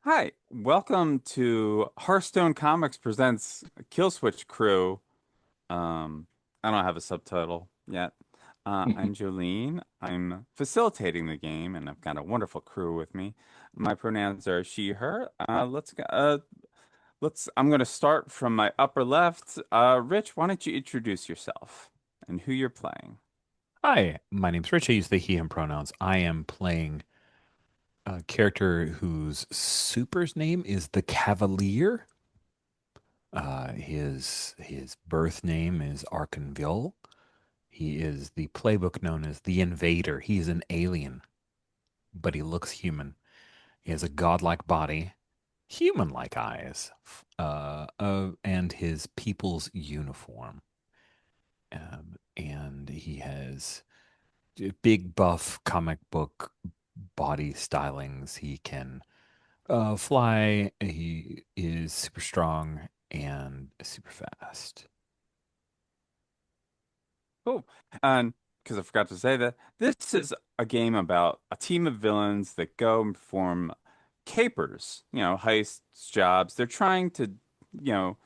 Hi, welcome to Hearthstone Comics presents Killswitch Crew. I don't have a subtitle yet. I'm Jolene. I'm facilitating the game, and I've got a wonderful crew with me. My pronouns are she, her. I'm going to start from my upper left. Rich, why don't you introduce yourself and who you're playing? Hi, my name's Rich. I use they, him pronouns. I am playing a character whose super's name is the Cavalier. His birth name is Arkanville. He is the playbook known as the Invader. He is an alien, but he looks human. He has a godlike body, human-like eyes, and his people's uniform. And he has big buff comic book body stylings. He can fly. He is super strong and super fast. Cool. And because I forgot to say that this is a game about a team of villains that go and perform capers, heists, jobs. They're trying to, you know,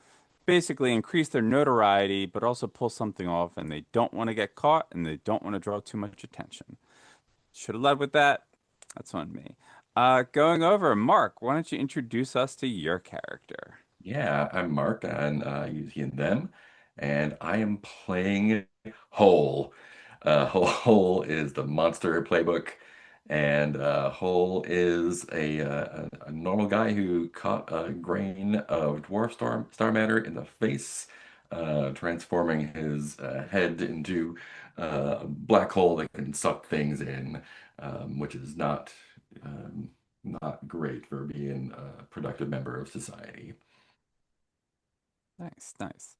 basically increase their notoriety, but also pull something off, and they don't want to get caught and they don't want to draw too much attention. Should have led with that. That's on me. Going over, Mark, why don't you introduce us to your character? Yeah, I'm Mark, and use he and them, and I am playing Hole. Hole is the monster playbook, and Hole is a normal guy who caught a grain of dwarf star matter in the face, transforming his head into a black hole that can suck things in, which is not great for being a productive member of society. Nice, nice.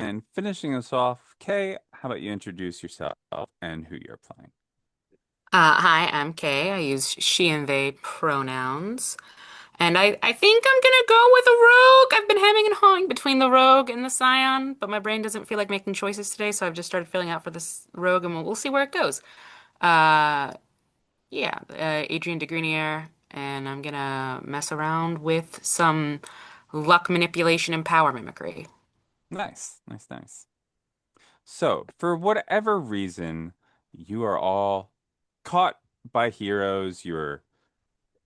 And finishing us off, Kay, how about you introduce yourself and who you're playing? Hi, I'm Kay. I use she and they pronouns. And I think I'm gonna go with a rogue. I've been hemming and hawing between the rogue and the scion, but my brain doesn't feel like making choices today, so I've just started filling out for this rogue and we'll see where it goes. Uh, Adrian de Grenier, and I'm gonna mess around with some luck manipulation and power mimicry. Nice, nice, nice. So, for whatever reason, you are all caught by heroes. You're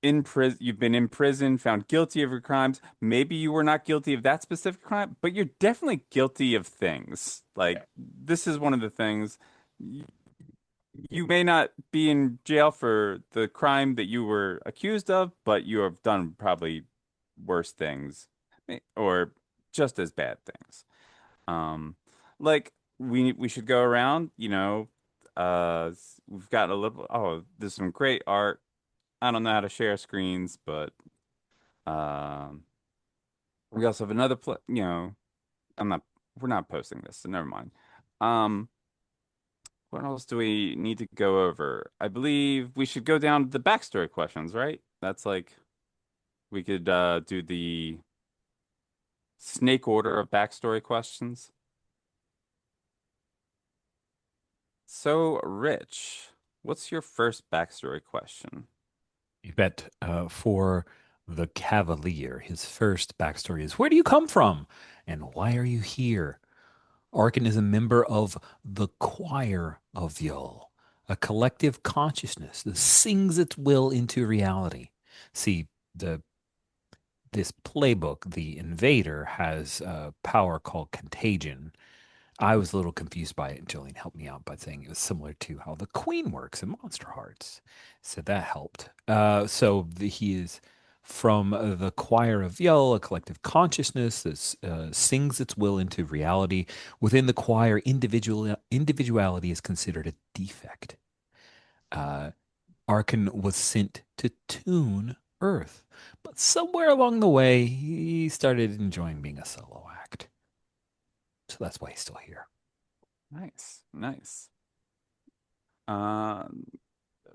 in prison. You've been in prison, found guilty of your crimes. Maybe you were not guilty of that specific crime, but you're definitely guilty of things. Like, this is one of the things. You may not be in jail for the crime that you were accused of, but you have done probably worse things, or just as bad things. Um, like we should go around, we've got a little, oh, there's some great art. I don't know how to share screens, but um we also have another I'm not we're not posting this, so never mind. Um, what else do we need to go over? I believe we should go down to the backstory questions, right? That's like we could do the snake order of backstory questions. So, Rich, what's your first backstory question? You bet. For the Cavalier, his first backstory is, where do you come from? And why are you here? Arkin is a member of the Choir of Yul, a collective consciousness that sings its will into reality. See, the this playbook, the Invader, has a power called Contagion. I was a little confused by it, and Jillian helped me out by saying it was similar to how the Queen works in Monster Hearts. So that helped. He is from the Choir of Yell, a collective consciousness that sings its will into reality. Within the choir, individuality is considered a defect. Uh, Arkin was sent to tune Earth, but somewhere along the way, he started enjoying being a solo act. So that's why he's still here. Nice, nice. Uh,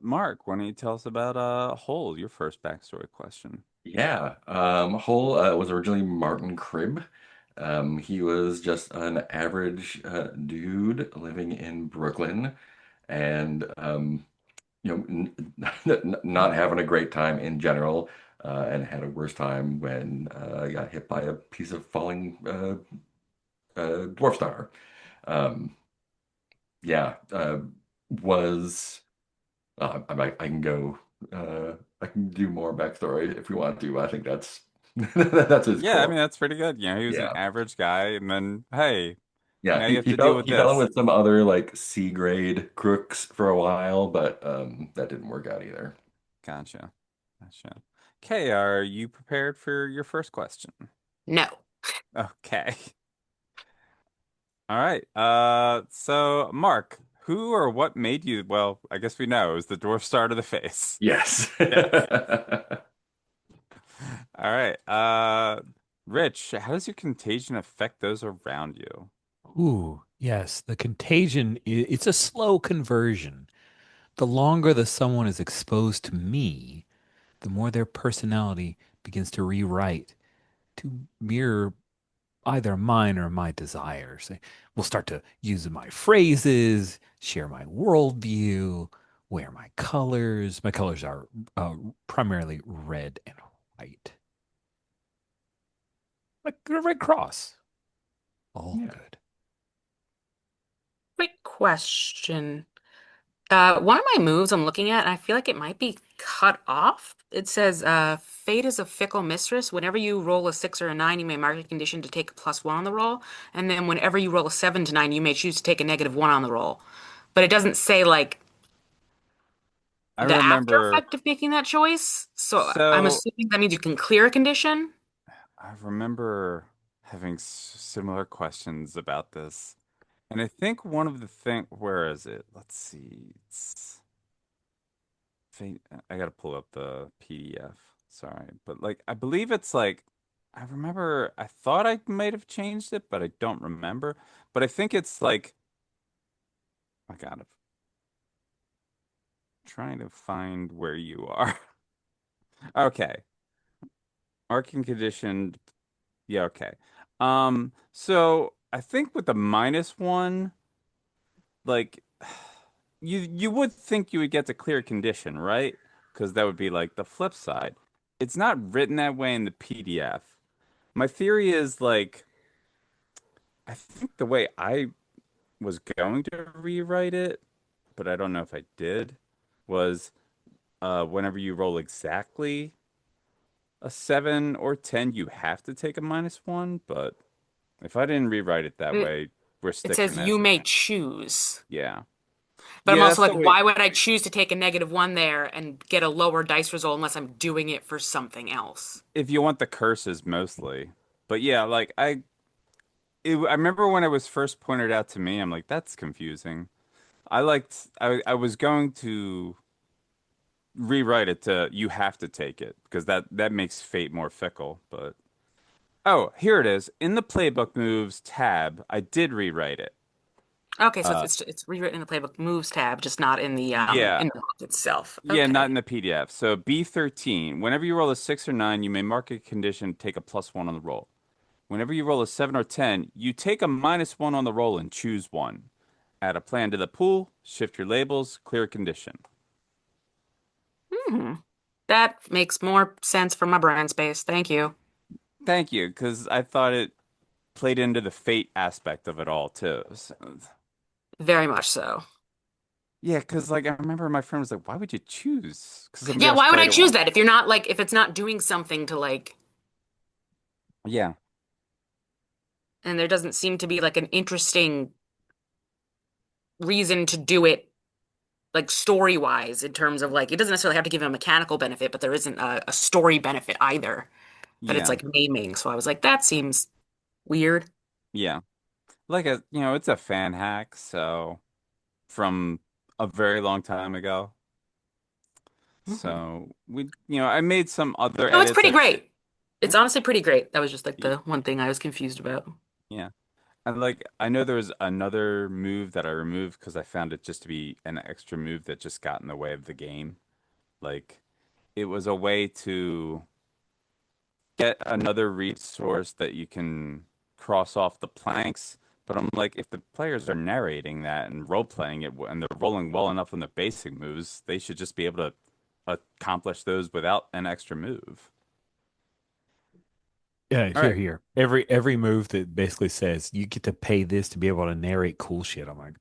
Mark, why don't you tell us about Hole, your first backstory question? Yeah, Hull was originally Martin Cribb. He was just an average dude living in Brooklyn, and not having a great time in general. and had a worse time when I got hit by a piece of falling dwarf star. Um, yeah, was I can go I can do more backstory if we want to. I think that's that's his Yeah, I core. mean that's pretty good. You know, he was an Yeah. average guy, and then hey, Yeah, now you have to deal with he fell in this. with some other like C grade crooks for a while, but that didn't work out either. Gotcha. Gotcha. Okay, are you prepared for your first question? No. Okay. All right. So Mark, who or what made you, well, I guess we know, it was the dwarf star to the face. Yes. Yeah, okay. All right. Rich, how does your contagion affect those around you? Ooh, yes. The contagion, it's a slow conversion. The longer the someone is exposed to me, the more their personality begins to rewrite to mirror either mine or my desires. We'll start to use my phrases, share my worldview, wear my colors. My colors are primarily red and white, like the Red Cross. All Yeah. good. Quick question. One of my moves I'm looking at, I feel like it might be cut off. It says, Fate is a fickle mistress. Whenever you roll a 6 or a 9, you may mark a condition to take a +1 on the roll. And then whenever you roll a 7 to 9, you may choose to take a -1 on the roll. But it doesn't say like I the after remember, effect of making that choice. So I'm so assuming that means you can clear a condition. I remember having similar questions about this. And I think one of the where is it? Let's see. I gotta pull up the PDF. Sorry, but like I believe it's like I remember I thought I might have changed it, but I don't remember. But I think it's like I gotta trying to find where you are. Okay, arcing conditioned. Yeah, okay. So I think with the -1, like you would think you would get to clear condition, right? Because that would be like the flip side. It's not written that way in the PDF. My theory is like I think the way I was going to rewrite it, but I don't know if I did, was whenever you roll exactly a 7 or 10, you have to take a -1. But if I didn't rewrite it that It, way, we're it sticking says as you it. may choose. Yeah. But I'm Yeah, also that's like, the way. why would I choose to take a -1 there and get a lower dice result unless I'm doing it for something else? If you want the curses mostly. But yeah, like I remember when it was first pointed out to me, I'm like, that's confusing. I was going to rewrite it to you have to take it because that makes fate more fickle. But oh, here it is. In the playbook moves tab, I did rewrite it. Okay, so Uh it's rewritten in the playbook moves tab, just not yeah. in the book itself. Yeah, not Okay. in the PDF. So B13, whenever you roll a 6 or 9, you may mark a condition, take a +1 on the roll. Whenever you roll a 7 or 10, you take a -1 on the roll and choose one. Add a plan to the pool, shift your labels, clear a condition. Hmm. That makes more sense for my brain space. Thank you. Thank you, because I thought it played into the fate aspect of it all too. So, Very much so. yeah, because like I remember my friend was like, "Why would you choose?" Because somebody Yeah, else why would I played it choose once. that if you're not like if it's not doing something to like Yeah, and there doesn't seem to be like an interesting reason to do it like story wise in terms of like it doesn't necessarily have to give a mechanical benefit, but there isn't a story benefit either that it's yeah, like naming. So I was like, that seems weird. yeah. Like it's a fan hack, so from a very long time ago. Mhm. So I made some other No, it's edits. pretty great. It's Okay. honestly pretty great. That was just like Y- the one thing I was confused about. Yeah. And like I know there was another move that I removed because I found it just to be an extra move that just got in the way of the game. Like it was a way to get another resource that you can cross off the planks. But I'm like, if the players are narrating that and role playing it and they're rolling well enough on the basic moves, they should just be able to accomplish those without an extra move. Yeah, All here, right. here. Every move that basically says you get to pay this to be able to narrate cool shit. I'm like,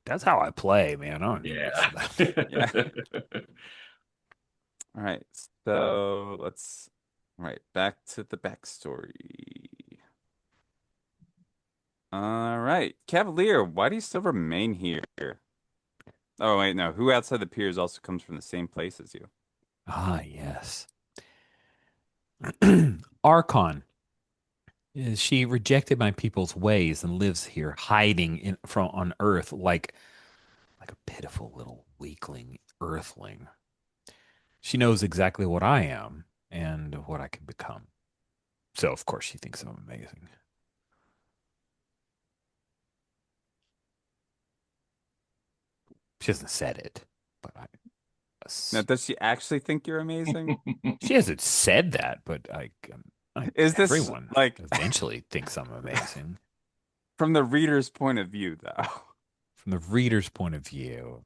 that's how I play, man. I don't need this Yeah. for that. Yeah. All right. So let's, all right, back to the backstory. All right. Cavalier, why do you still remain here? Oh, wait, no. Who outside the piers also comes from the same place as you? Ah, yes. Archon. She rejected my people's ways and lives here, hiding in from on Earth like a pitiful little weakling earthling. She knows exactly what I am and what I can become. So of course she thinks I'm amazing. She hasn't said it, but Now, does she actually think you're amazing? she hasn't said that, but Is this everyone like eventually thinks I'm amazing. from the reader's point of view, though? From the reader's point of view,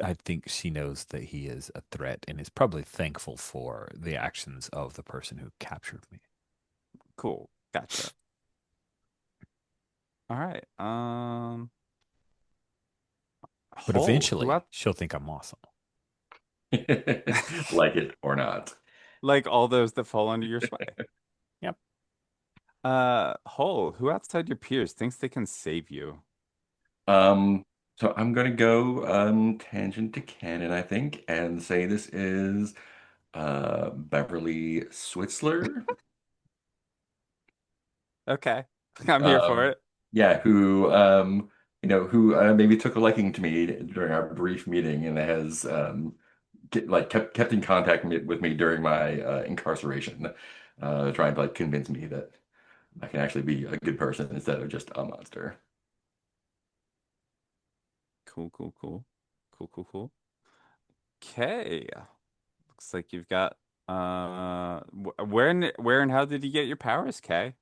I think she knows that he is a threat and is probably thankful for the actions of the person who captured me. Cool. Gotcha. All right. But Hole. Who eventually, out she'll think I'm awesome. Like it or not. like all those that fall under your sway? Yep. Hole. Who outside your peers thinks they can save you? Um, so I'm gonna go tangent to canon, I think, and say this is Beverly Switzler. Okay. I'm here for Um, it. yeah, who who maybe took a liking to me during our brief meeting and has kept in contact with me during my incarceration, trying to like convince me that I can actually be a good person instead of just a monster. Cool, cool, cool. Cool, cool, cool. Okay. Looks like you've got where and how did you get your powers, Kay?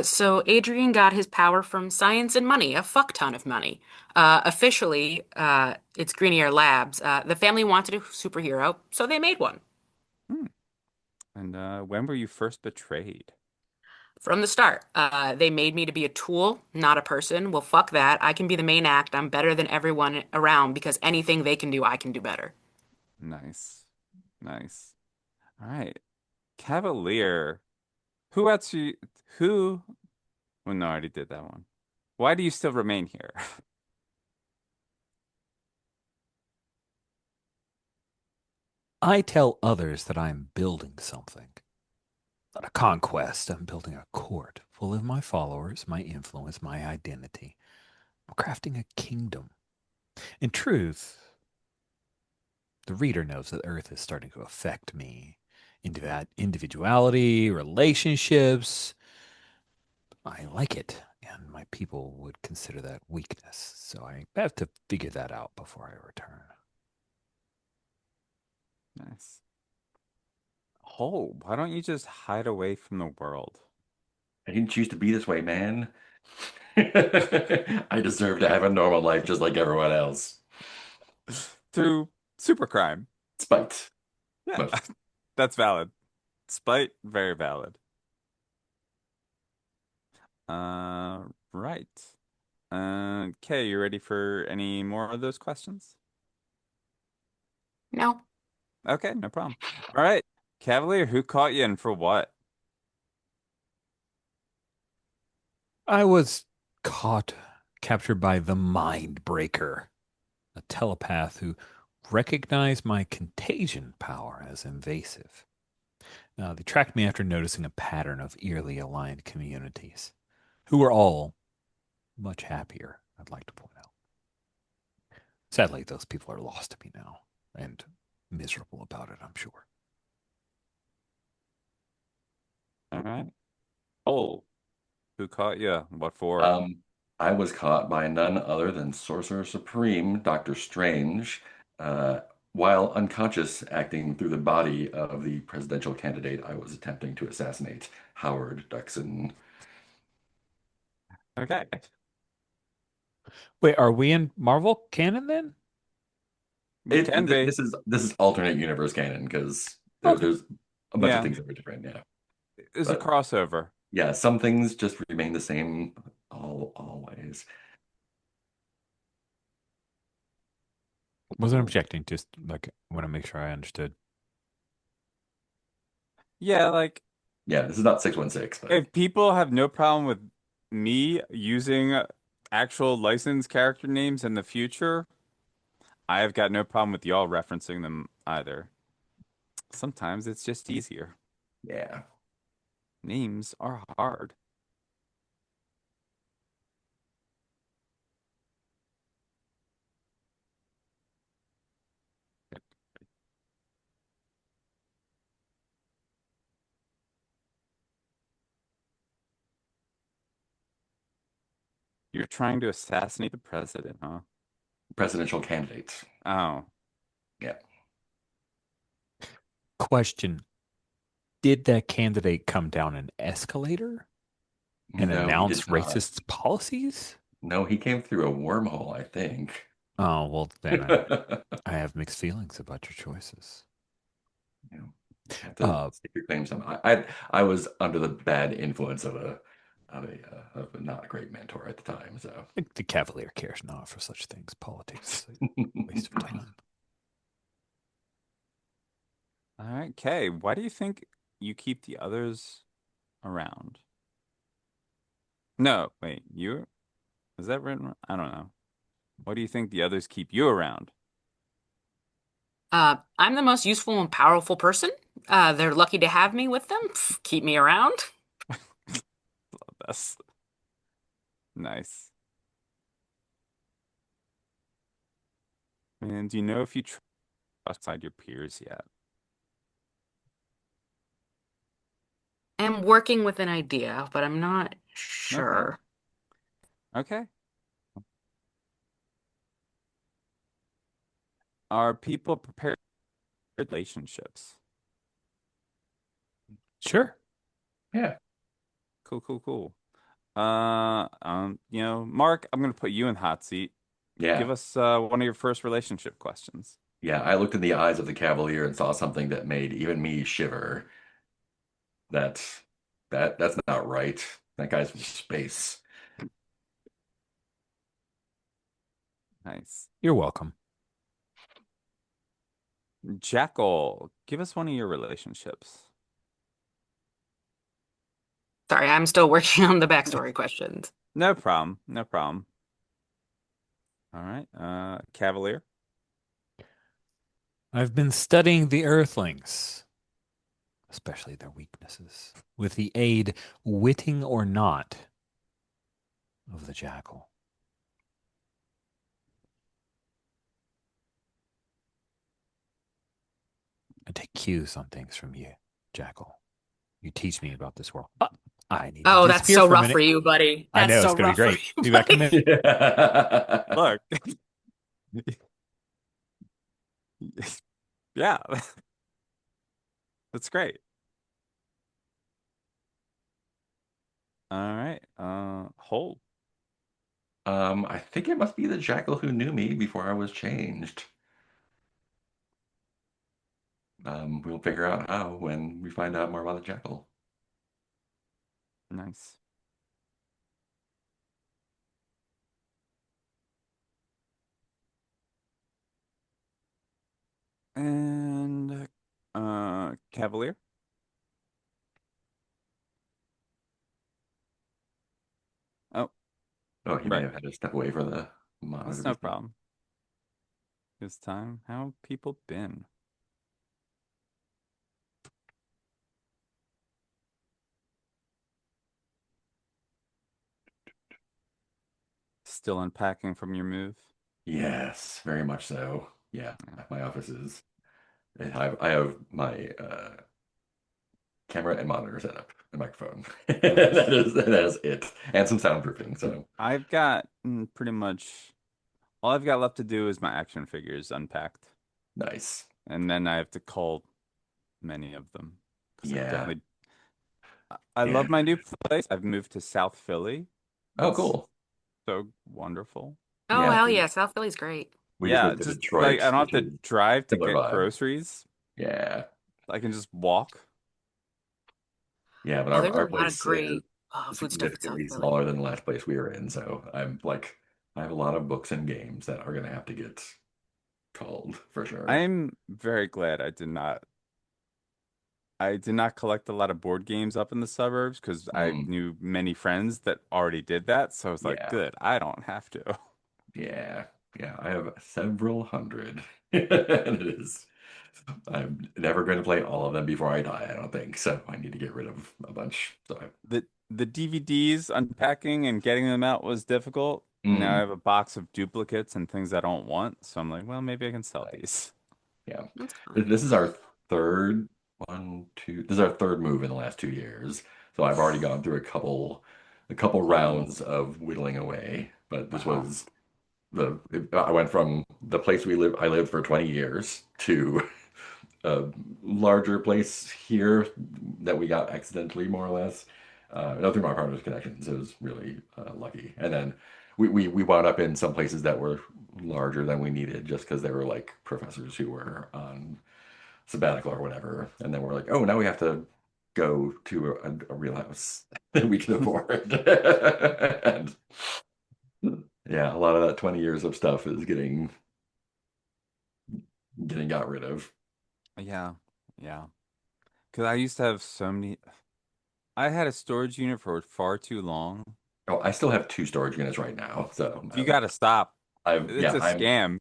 So Adrian got his power from science and money, a fuck ton of money. Officially, it's Greenier Labs. The family wanted a superhero, so they made one. Hmm. And when were you first betrayed? From the start, they made me to be a tool, not a person. Well, fuck that. I can be the main act. I'm better than everyone around because anything they can do, I can do better. Nice. Nice. All right. Cavalier. Who else you who well no, I already did that one. Why do you still remain here? I tell others that I'm building something, not a conquest. I'm building a court full of my followers, my influence, my identity. I'm crafting a kingdom. In truth, the reader knows that Earth is starting to affect me. Individuality, relationships. I like it, and my people would consider that weakness. So I have to figure that out before I return. Nice. Oh, why don't you just hide away from the world? I didn't choose to be this way, man. I deserve to have a normal life just like everyone else. Through supercrime. Spite, Yeah, mostly. that's valid. Spite, very valid. Uh, right. Okay, you ready for any more of those questions? No. Okay, no problem. All right. Cavalier, who caught you and for what? I was caught, captured by the Mind Breaker, a telepath who recognized my contagion power as invasive. They tracked me after noticing a pattern of eerily aligned communities, who were all much happier, I'd like to point out. Sadly, those people are lost to me now, and miserable about it, I'm sure. All right. Oh, who caught you? What for? Um, I was caught by none other than Sorcerer Supreme, Doctor Strange, uh, while unconscious, acting through the body of the presidential candidate I was attempting to assassinate, Howard Duxon. Okay. Wait, are we in Marvel canon then? We can be. This is alternate universe canon because Okay. there's a bunch of Yeah, things that were different, yeah. it's a But crossover. yeah, some things just remain the same always. Wasn't Cool. objecting, just like want to make sure I understood. Yeah, like Yeah, this is not 616, but if people have no problem with me using actual licensed character names in the future, I have got no problem with y'all referencing them either. Sometimes it's just easier. yeah. Names are hard. You're trying to assassinate the president, huh? Presidential candidates. Oh, Yeah. Question: did that candidate come down an escalator and No, he announce did not. racist policies? No, he came through a wormhole, I think. Oh, well, then I have mixed feelings about your choices. You have to Uh, stick your claim some. I was under the bad influence of a not great mentor at the time, so the Cavalier cares not for such things. Politics is a waste of time. all right, Kay. Why do you think you keep the others around? No, wait, you is that written? I don't know. Why do you think the others keep you around? I'm the most useful and powerful person. They're lucky to have me with them. Pff, keep me around. That's nice. And do you know if you trust outside your peers yet? I'm working with an idea, but I'm not Okay. sure. Okay. Are people prepared for relationships? Sure. yeah, Cool, cool, cool. Mark, I'm gonna put you in the hot seat. Give yeah, us one of your first relationship questions. yeah. I looked in the eyes of the Cavalier and saw something that made even me shiver. That's that's not right. That guy's from space. Nice. You're welcome. Jackal, give us one of your relationships. Sorry, I'm still working on the backstory questions. No problem. No problem. All right. Cavalier. I've been studying the Earthlings, especially their weaknesses, with the aid, witting or not, of the Jackal. I take cues on things from you, Jackal. You teach me about this world. I need to Oh, that's disappear so for a rough for minute. you, buddy. I That's know so it's going to be rough for great. you, Be back in a buddy. minute. Yeah. Look. Yeah, that's great. All right. Hold. I think it must be the jackal who knew me before I was changed. We'll figure out how when we find out more about the jackal. Nice. And Cavalier. Oh, Oh, he may right. have had to step away for the That's monitor to no speak. problem. This time, how have people been? Still unpacking from your move? Yes, very much so. Yeah, Yeah. my office is. I have my camera and monitor set up, and microphone. Nice. That is it, and some soundproofing. So I've got pretty much all I've got left to do is my action figures unpacked, nice. and then I have to call many of them because I've Yeah, definitely. I yeah. love my new place. I've moved to South Philly. Oh, It's cool. so wonderful. Oh, Yeah, hell yeah. South Philly's great. we just Yeah, moved to just like I Detroit, don't have which to is drive to similar get vibe. groceries. Yeah, I can just walk. Yeah, but Oh, our, there's a our lot of place is great food stuff in South significantly Philly. smaller than the last place we were in, so I have a lot of books and games that are gonna have to get called for sure. I'm very glad I did not collect a lot of board games up in the suburbs because I Mm, knew many friends that already did that. So I was like, yeah, good, I don't have to. yeah, yeah. I have several hundred. And it is. I'm never going to play all of them before I die, I don't think. So I need to get rid of a bunch. The DVDs unpacking and getting them out was difficult. Now I Mm, have a box of duplicates and things I don't want. So I'm like, well, maybe I can sell nice. these. Yeah. That's fun. This is our third this is our third move in the last 2 years. So I've already gone through a couple Oh, rounds of whittling away. But this wow. was I went from the place I lived for 20 years to a larger place here that we got accidentally, more or less. No, through my partner's connections. It was really lucky. And then we wound up in some places that were larger than we needed just because they were like professors who were on sabbatical or whatever. And then we're like, oh, now we have to go to a real house that we can afford. And yeah, a lot of that 20 years of stuff is getting got rid of. Yeah. Yeah. Because I used to have so many. I had a storage unit for far too long. Oh, I still have two storage units right now. So You got to stop. It's Yeah, a scam.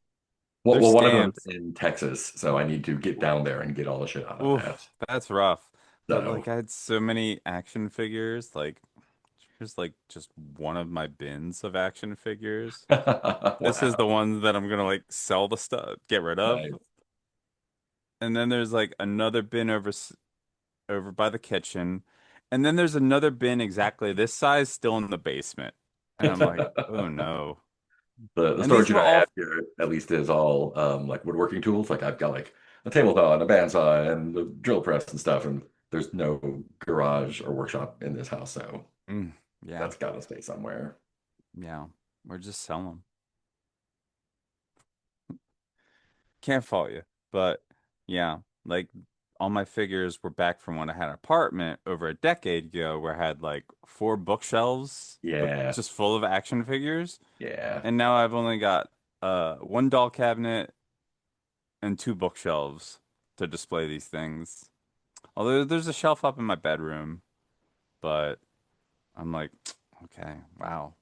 well, They're one of them scams. is in Texas, so I need to get down there and get all the shit out of that. Oof, that's rough. But So, like I had so many action figures. Like here's like just one of my bins of action figures. This is the wow, ones that I'm gonna like sell the stuff, get rid of. nice. And then there's like another bin over by the kitchen. And then there's another bin exactly this size still in the basement. And I'm like, oh no. The And storage these were unit I all have here at least is all like woodworking tools. Like I've got like a table saw and a bandsaw and the drill press and stuff, and there's no garage or workshop in this house, so mm, yeah, that's got to stay somewhere. yeah. We're just selling them. Can't fault you. But yeah, like all my figures were back from when I had an apartment over a decade ago where I had like four bookshelves with Yeah, just full of action figures. yeah. And now I've only got one doll cabinet and two bookshelves to display these things. Although there's a shelf up in my bedroom, but I'm like, okay, wow.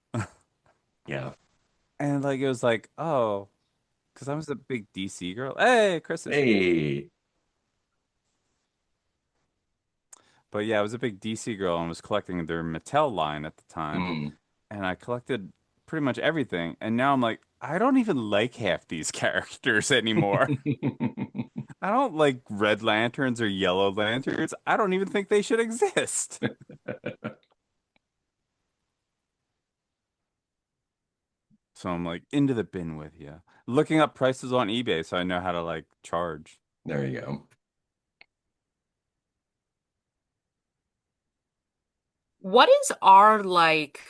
Yeah. And like it was like, oh, because I was a big DC girl. Hey, Chris is here. Hey. But yeah, I was a big DC girl and was collecting their Mattel line at the time. Mm. And I collected pretty much everything. And now I'm like, I don't even like half these characters anymore. I don't like Red Lanterns or Yellow Lanterns. I don't even think they should exist. So I'm like, into the bin with you. Looking up prices on eBay so I know how to like charge. There you go. What is our like,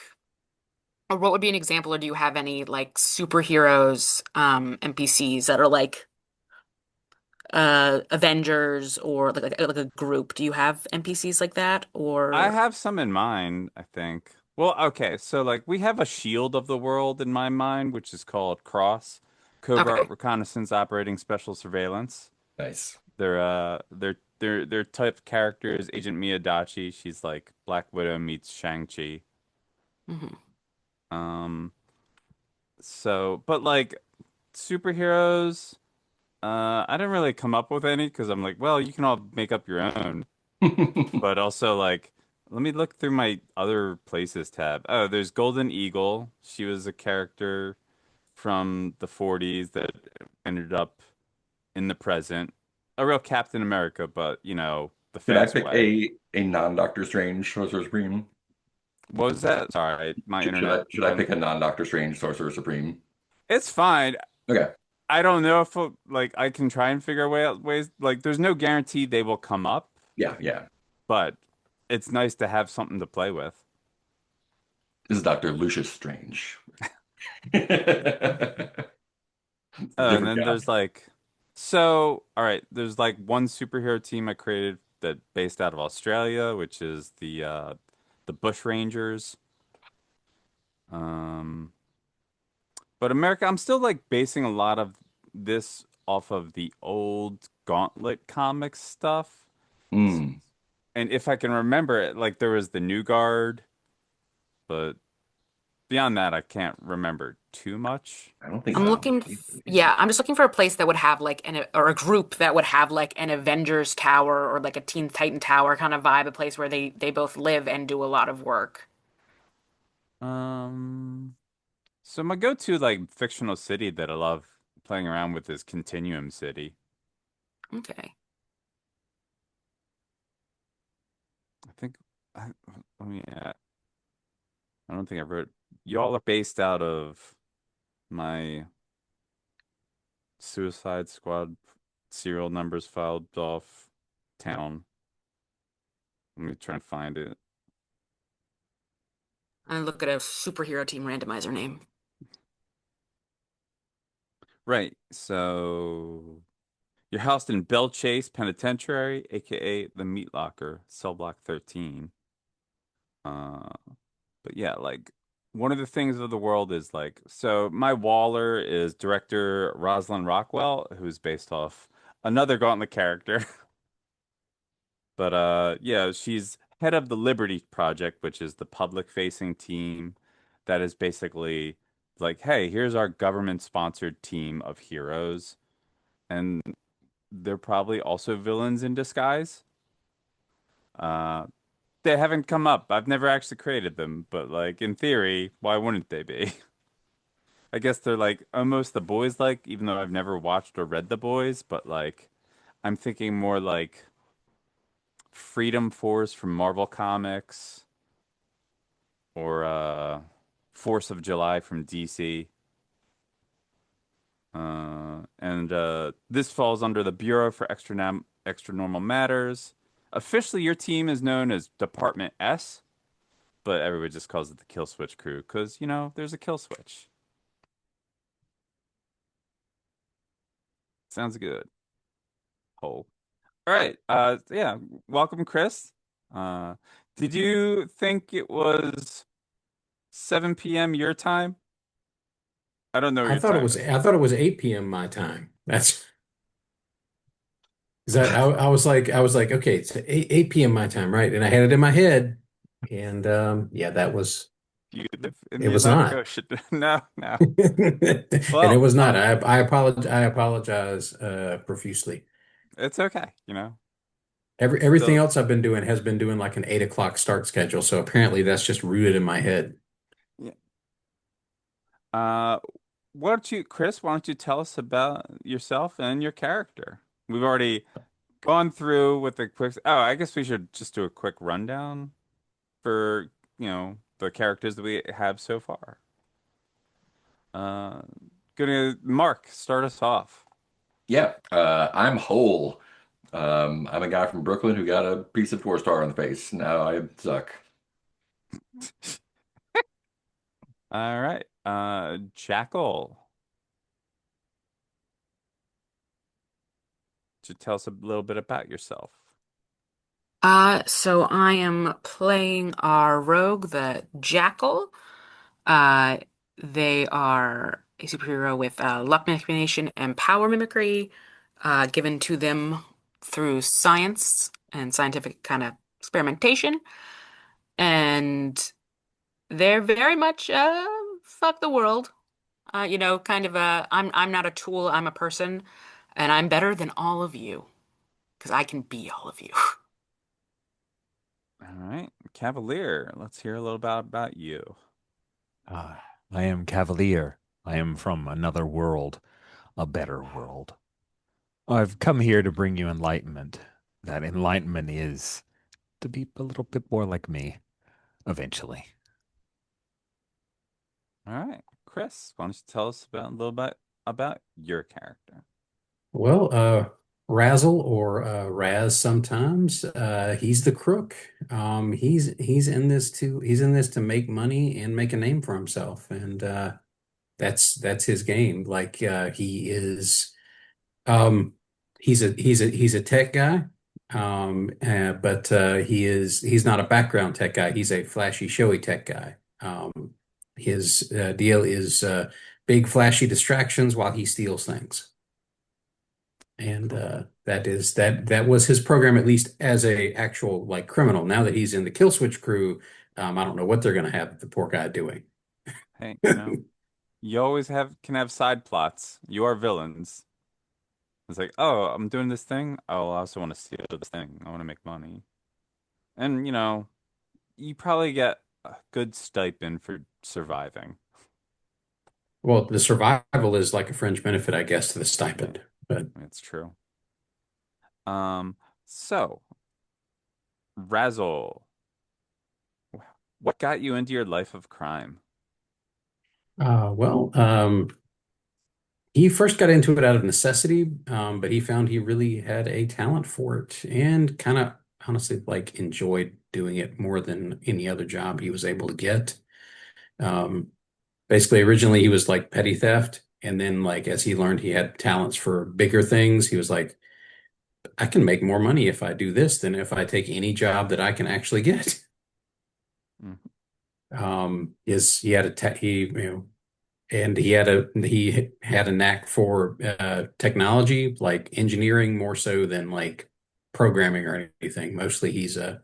or what would be an example, or do you have any like superheroes, NPCs that are like Avengers or like a group? Do you have NPCs like that I or have some in mind, I think. Well, okay, so like we have a shield of the world in my mind, which is called Cross, Covert okay. Reconnaissance Operating Special Surveillance. Nice. Their type character is Agent Miyadachi. She's like Black Widow meets Shang-Chi. Hmm. Um, so but like superheroes, I didn't really come up with any because I'm like, well, you can all make up your own. But also like let me look through my other places tab. Oh, there's Golden Eagle. She was a character from the 40s that ended up in the present. A real Captain America, but the Should I fast pick way. a non-Doctor Strange Sorcerer Supreme? What was that? Sorry, my internet Should I went. pick a non-Doctor Strange Sorcerer Supreme? It's fine. Okay. I don't know if like I can try and figure out ways. Like, there's no guarantee they will come up, Yeah, yeah. but it's nice to have something to play with. This is Dr. Lucius Strange. It's a And different then guy. there's like, so, all right, there's like one superhero team I created that based out of Australia, which is the Bush Rangers. Um, but America, I'm still like basing a lot of this off of the old Gauntlet comics stuff. S- Mm, And if I can remember it, like there was the New Guard, but beyond that, I can't remember too much. I don't think I'm so. looking, yeah, I'm just looking for a place that would have like or a group that would have like an Avengers Tower or like a Teen Titan Tower kind of vibe, a place where they both live and do a lot of work. Um, so my go-to like fictional city that I love playing around with is Continuum City. Okay. I think I, let me. I don't think I wrote. Y'all are based out of my Suicide Squad serial numbers filed off town. Let me try and find it. And look at a superhero team randomizer name. Right. So you're housed in Bell Chase Penitentiary, aka the Meat Locker, cell block 13. Uh, but yeah, like one of the things of the world is like so my Waller is director Rosalind Rockwell, who's based off another Gauntlet character. But yeah, she's head of the Liberty Project, which is the public facing team that is basically like, hey, here's our government sponsored team of heroes. And they're probably also villains in disguise. Uh they haven't come up. I've never actually created them, but like in theory, why wouldn't they be? I guess they're like almost the boys like, even though I've never watched or read the boys, but like I'm thinking more like Freedom Force from Marvel Comics or Force of July from DC. And this falls under the Bureau for Extra Normal Matters. Officially, your team is known as Department S, but everybody just calls it the Killswitch Crew because, you know, there's a kill switch. Sounds good. Oh. All right. Yeah. Welcome, Chris. Uh, did you think it was 7 p.m. your time? I don't know I your thought it time was is. I thought it was 8 p.m. my time. That's is that I was like, okay, it's 8 p.m. my time, right? And I had it in my head. And yeah, that was You live in it the was Atlantic not. Ocean. No, no. And it Well, was not. I apologize profusely. it's okay, you know. Everything Still, else I've been doing has been doing like an 8 o'clock start schedule. So apparently that's just rooted in my head. yeah. Uh, why don't you, Chris, why don't you tell us about yourself and your character? We've already gone through with the quick. Oh, I guess we should just do a quick rundown for, you know, the characters that we have so far. Uh, gonna Mark, start us off. Yeah, I'm whole. I'm a guy from Brooklyn who got a piece of 4 star on the face. Now I suck. All right. Jackal, should tell us a little bit about yourself. So I am playing our rogue, the Jackal. Uh, they are a superhero with luck manipulation and power mimicry, given to them through science and scientific kind of experimentation. And they're very much fuck the world. Kind of I'm not a tool, I'm a person, and I'm better than all of you because I can be all of you. All right. Cavalier, let's hear a little about you. Ah, I am Cavalier. I am from another world, a better world. I've come here to bring you enlightenment. That enlightenment is to be a little bit more like me eventually. All right. Chris, why don't you tell us about a little bit about your character? Well, Razzle or Raz sometimes. He's the crook. He's in this to make money and make a name for himself, and that's his game. Like he is, um, he's a tech guy. But he's not a background tech guy. He's a flashy, showy tech guy. His deal is big, flashy distractions while he steals things. And Cool. that was his program, at least as a actual like criminal. Now that he's in the Killswitch Crew, I don't know what they're going to have the poor guy doing. Hey, you always have can have side plots. You are villains. It's like, oh, I'm doing this thing. Oh, I also want to steal this thing. I want to make money. And, you probably get a good stipend for surviving. Well, the survival is like a fringe benefit, I guess, to the Yeah, stipend. But that's true. Um, so, Razzle, what got you into your life of crime? well, he first got into it out of necessity, but he found he really had a talent for it and kind of honestly like enjoyed doing it more than any other job he was able to get. Um, Basically, originally he was like petty theft, and then like as he learned he had talents for bigger things, he was like, I can make more money if I do this than if I take any job that I can actually get. Mm, Is he had a te he you know and he had a knack for technology, like engineering more so than like programming or anything. Mostly he's a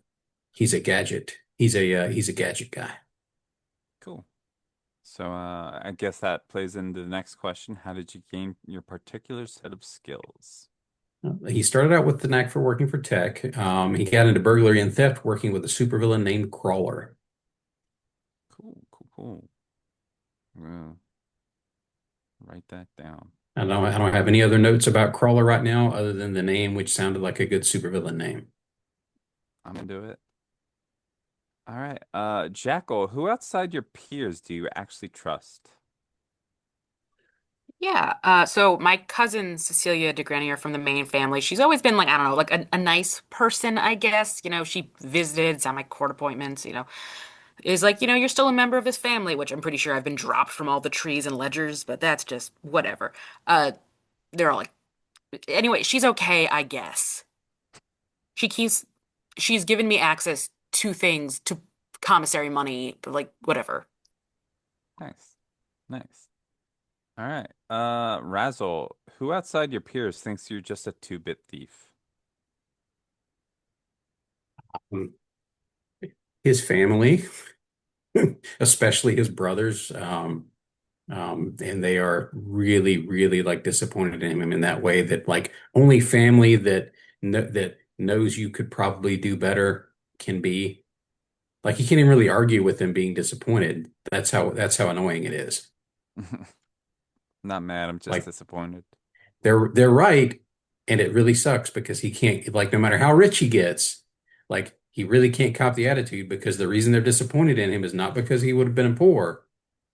gadget. He's a gadget guy. cool. So, I guess that plays into the next question. How did you gain your particular set of skills? He started out with the knack for working for tech. He got into burglary and theft working with a supervillain named Crawler. Cool, cool, cool. Yeah, write that down. I don't have any other notes about Crawler right now other than the name, which sounded like a good supervillain name. I'm gonna do it. All right. Jackal, who outside your peers do you actually trust? Yeah. So my cousin Cecilia DeGranier from the main family, she's always been like, I don't know, like a nice person, I guess. She visited, saw my court appointments, is like, you're still a member of this family, which I'm pretty sure I've been dropped from all the trees and ledgers, but that's just whatever. Uh, they're all like, anyway, she's okay, I guess. She keeps, she's given me access to things, to commissary money, like whatever. Nice. Nice. All right. Razzle, who outside your peers thinks you're just a two-bit thief? Um, His family, especially his brothers, and they are really, really like disappointed in him in that way that like only family that knows you could probably do better can be. Like he can't even really argue with them being disappointed. That's how annoying it is. Not mad, I'm just Like disappointed. they're right, and it really sucks because he can't like no matter how rich he gets, like he really can't cop the attitude because the reason they're disappointed in him is not because he would have been poor,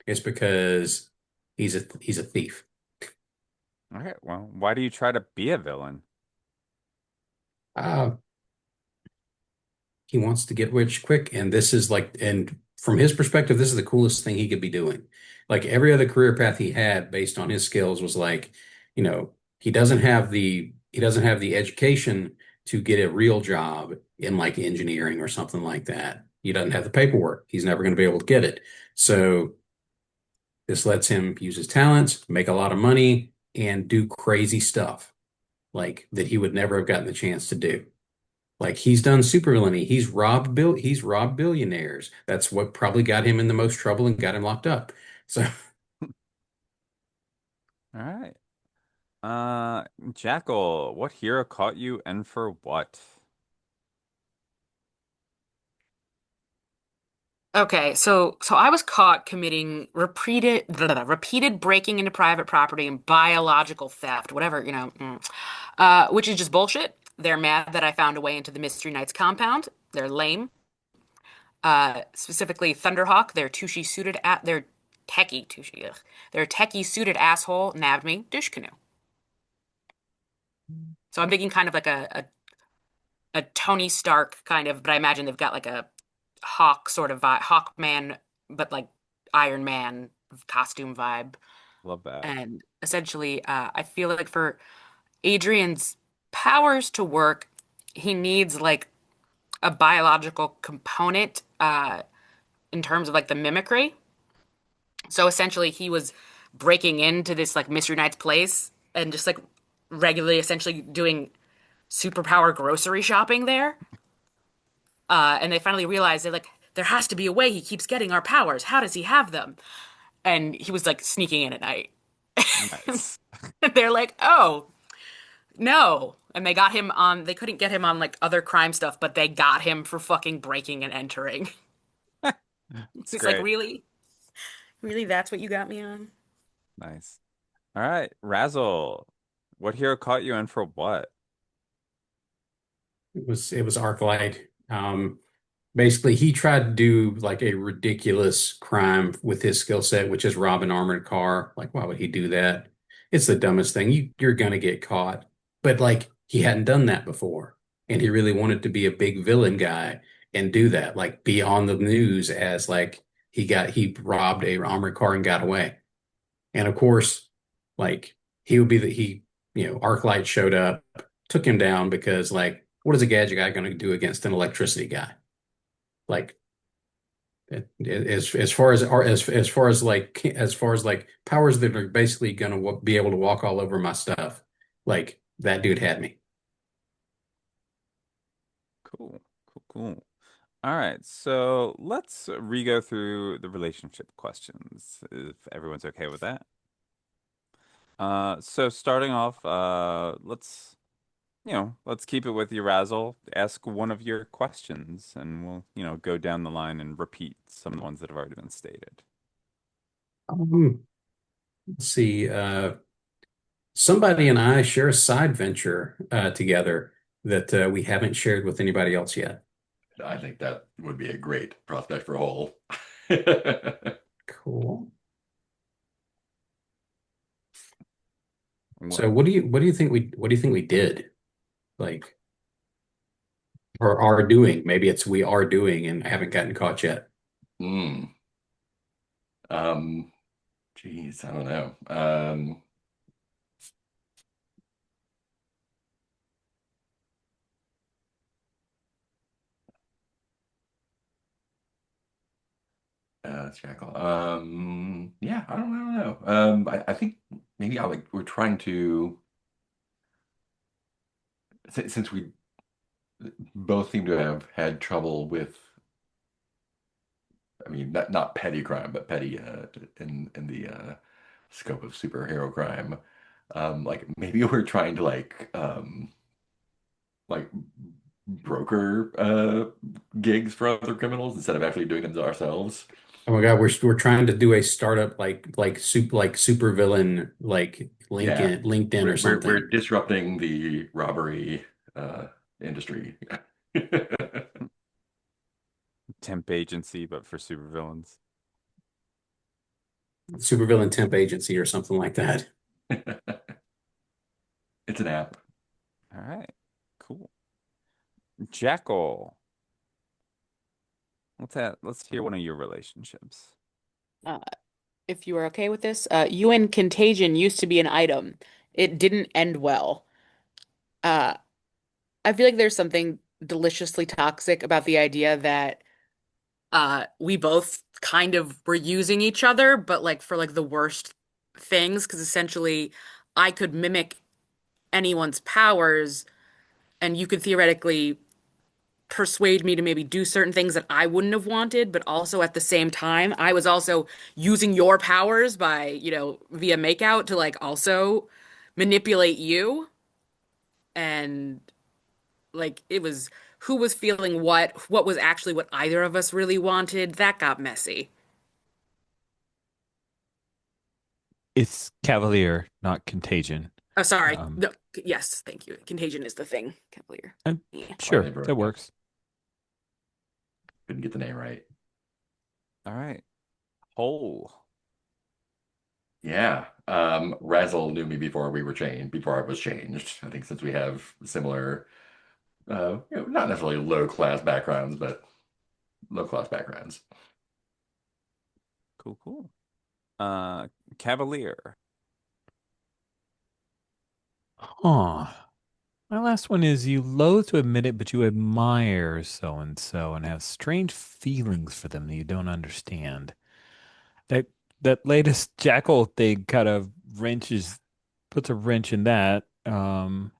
it's because he's a thief. All right, well, why do you try to be a villain? Uh, he wants to get rich quick, and this is like, and from his perspective, this is the coolest thing he could be doing. Like every other career path he had based on his skills was like, he doesn't have the education to get a real job in like engineering or something like that. He doesn't have the paperwork. He's never going to be able to get it. So this lets him use his talents, make a lot of money, and do crazy stuff like that he would never have gotten the chance to do. Like he's done supervillainy. He's robbed billionaires. That's what probably got him in the most trouble and got him locked up. So All right. Jackal, what hero caught you and for what? Okay, so I was caught committing repeated breaking into private property and biological theft, whatever, which is just bullshit. They're mad that I found a way into the Mystery Knights compound. They're lame. Specifically Thunderhawk, their techie Tushy, ugh. Their techie suited asshole nabbed me, dish canoe. So I'm thinking kind of like a Tony Stark kind of, but I imagine they've got like a Hawk sort of vibe, Hawkman, but like Iron Man costume vibe. Love that. And essentially, I feel like for Adrian's powers to work, he needs like a biological component in terms of like the mimicry. So essentially, he was breaking into this like Mystery Knight's place and just like regularly, essentially doing superpower grocery shopping there. And they finally realized they're like, there has to be a way he keeps getting our powers. How does he have them? And he was like sneaking in at night. Nice. They're like, oh, no. And they got him on, they couldn't get him on like other crime stuff, but they got him for fucking breaking and entering. It's It's like, great. really? Really? That's what you got me on? Nice. All right, Razzle. What hero caught you in for what? It was Arclight. Basically, he tried to do like a ridiculous crime with his skill set, which is rob an armored car. Like, why would he do that? It's the dumbest thing. You're gonna get caught. But like, he hadn't done that before, and he really wanted to be a big villain guy and do that. Like, be on the news as like he robbed a armored car and got away. And of course, like he would be the he Arclight showed up, took him down because like, what is a gadget guy going to do against an electricity guy? Like as far as like powers that are basically going to be able to walk all over my stuff, like that dude had me. Cool, cool, cool. All right, so let's re-go through the relationship questions, if everyone's okay with that. So starting off, let's keep it with you, Razzle. Ask one of your questions, and we'll, go down the line and repeat some of the ones that have already been stated. Let's see. Somebody and I share a side venture together that we haven't shared with anybody else yet. I think that would be a great prospect for Hole. Cool. So What? what do you think we did? Like or are doing? Maybe it's we are doing and haven't gotten caught yet. Hmm. Um, Geez, I don't know. Jackal. Yeah, I don't know. I think maybe we're trying to since we both seem to have had trouble with, I mean, not petty crime, but petty in the scope of superhero crime. Like maybe we're trying to like broker gigs for other criminals instead of actually doing them ourselves. Oh my God, we're trying to do a startup like super villain like Yeah, LinkedIn or we're something. disrupting the robbery uh, industry. Temp agency, but for supervillains. Super villain temp agency or something like that. It's an app. All right, cool. Jackal. Let's hear one of your relationships. Uh, if you are okay with this, you and Contagion used to be an item. It didn't end well. Uh, I feel like there's something deliciously toxic about the idea that we both kind of were using each other, but like for like the worst things, because essentially I could mimic anyone's powers and you could theoretically persuade me to maybe do certain things that I wouldn't have wanted, but also at the same time, I was also using your powers by, via makeout to like also manipulate you. And like it was who was feeling what was actually what either of us really wanted. That got messy. It's Cavalier, not Contagion. Oh, sorry. Um, No, yes, thank you. Contagion is the thing, Cavalier. and Yeah. My sure, neighbor, that yep, works. couldn't get the name right. All right, Hole. Yeah. Razzle knew me before we were changed, before I was changed. I think since we have similar, not necessarily low class backgrounds, but low class backgrounds. Cool, cool. Cavalier. Huh. My last one is you loathe to admit it, but you admire so and so and have strange feelings for them that you don't understand. That that latest jackal thing kind of puts a wrench in that. I'm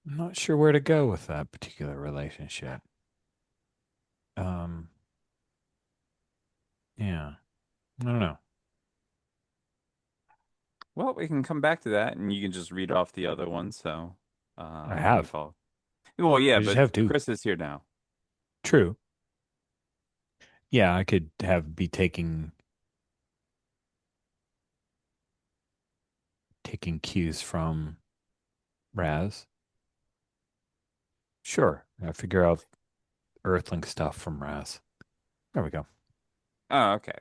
not sure where to go with that particular relationship. Um, yeah, I don't know. Well, we can come back to that, and you can just read off the other one. So, I we've have. all. Well, yeah, I just but have two. Chris is here now. True. Yeah, I could have be taking cues from Raz. Sure. I figure out Earthling stuff from Raz. There we go. Oh, okay.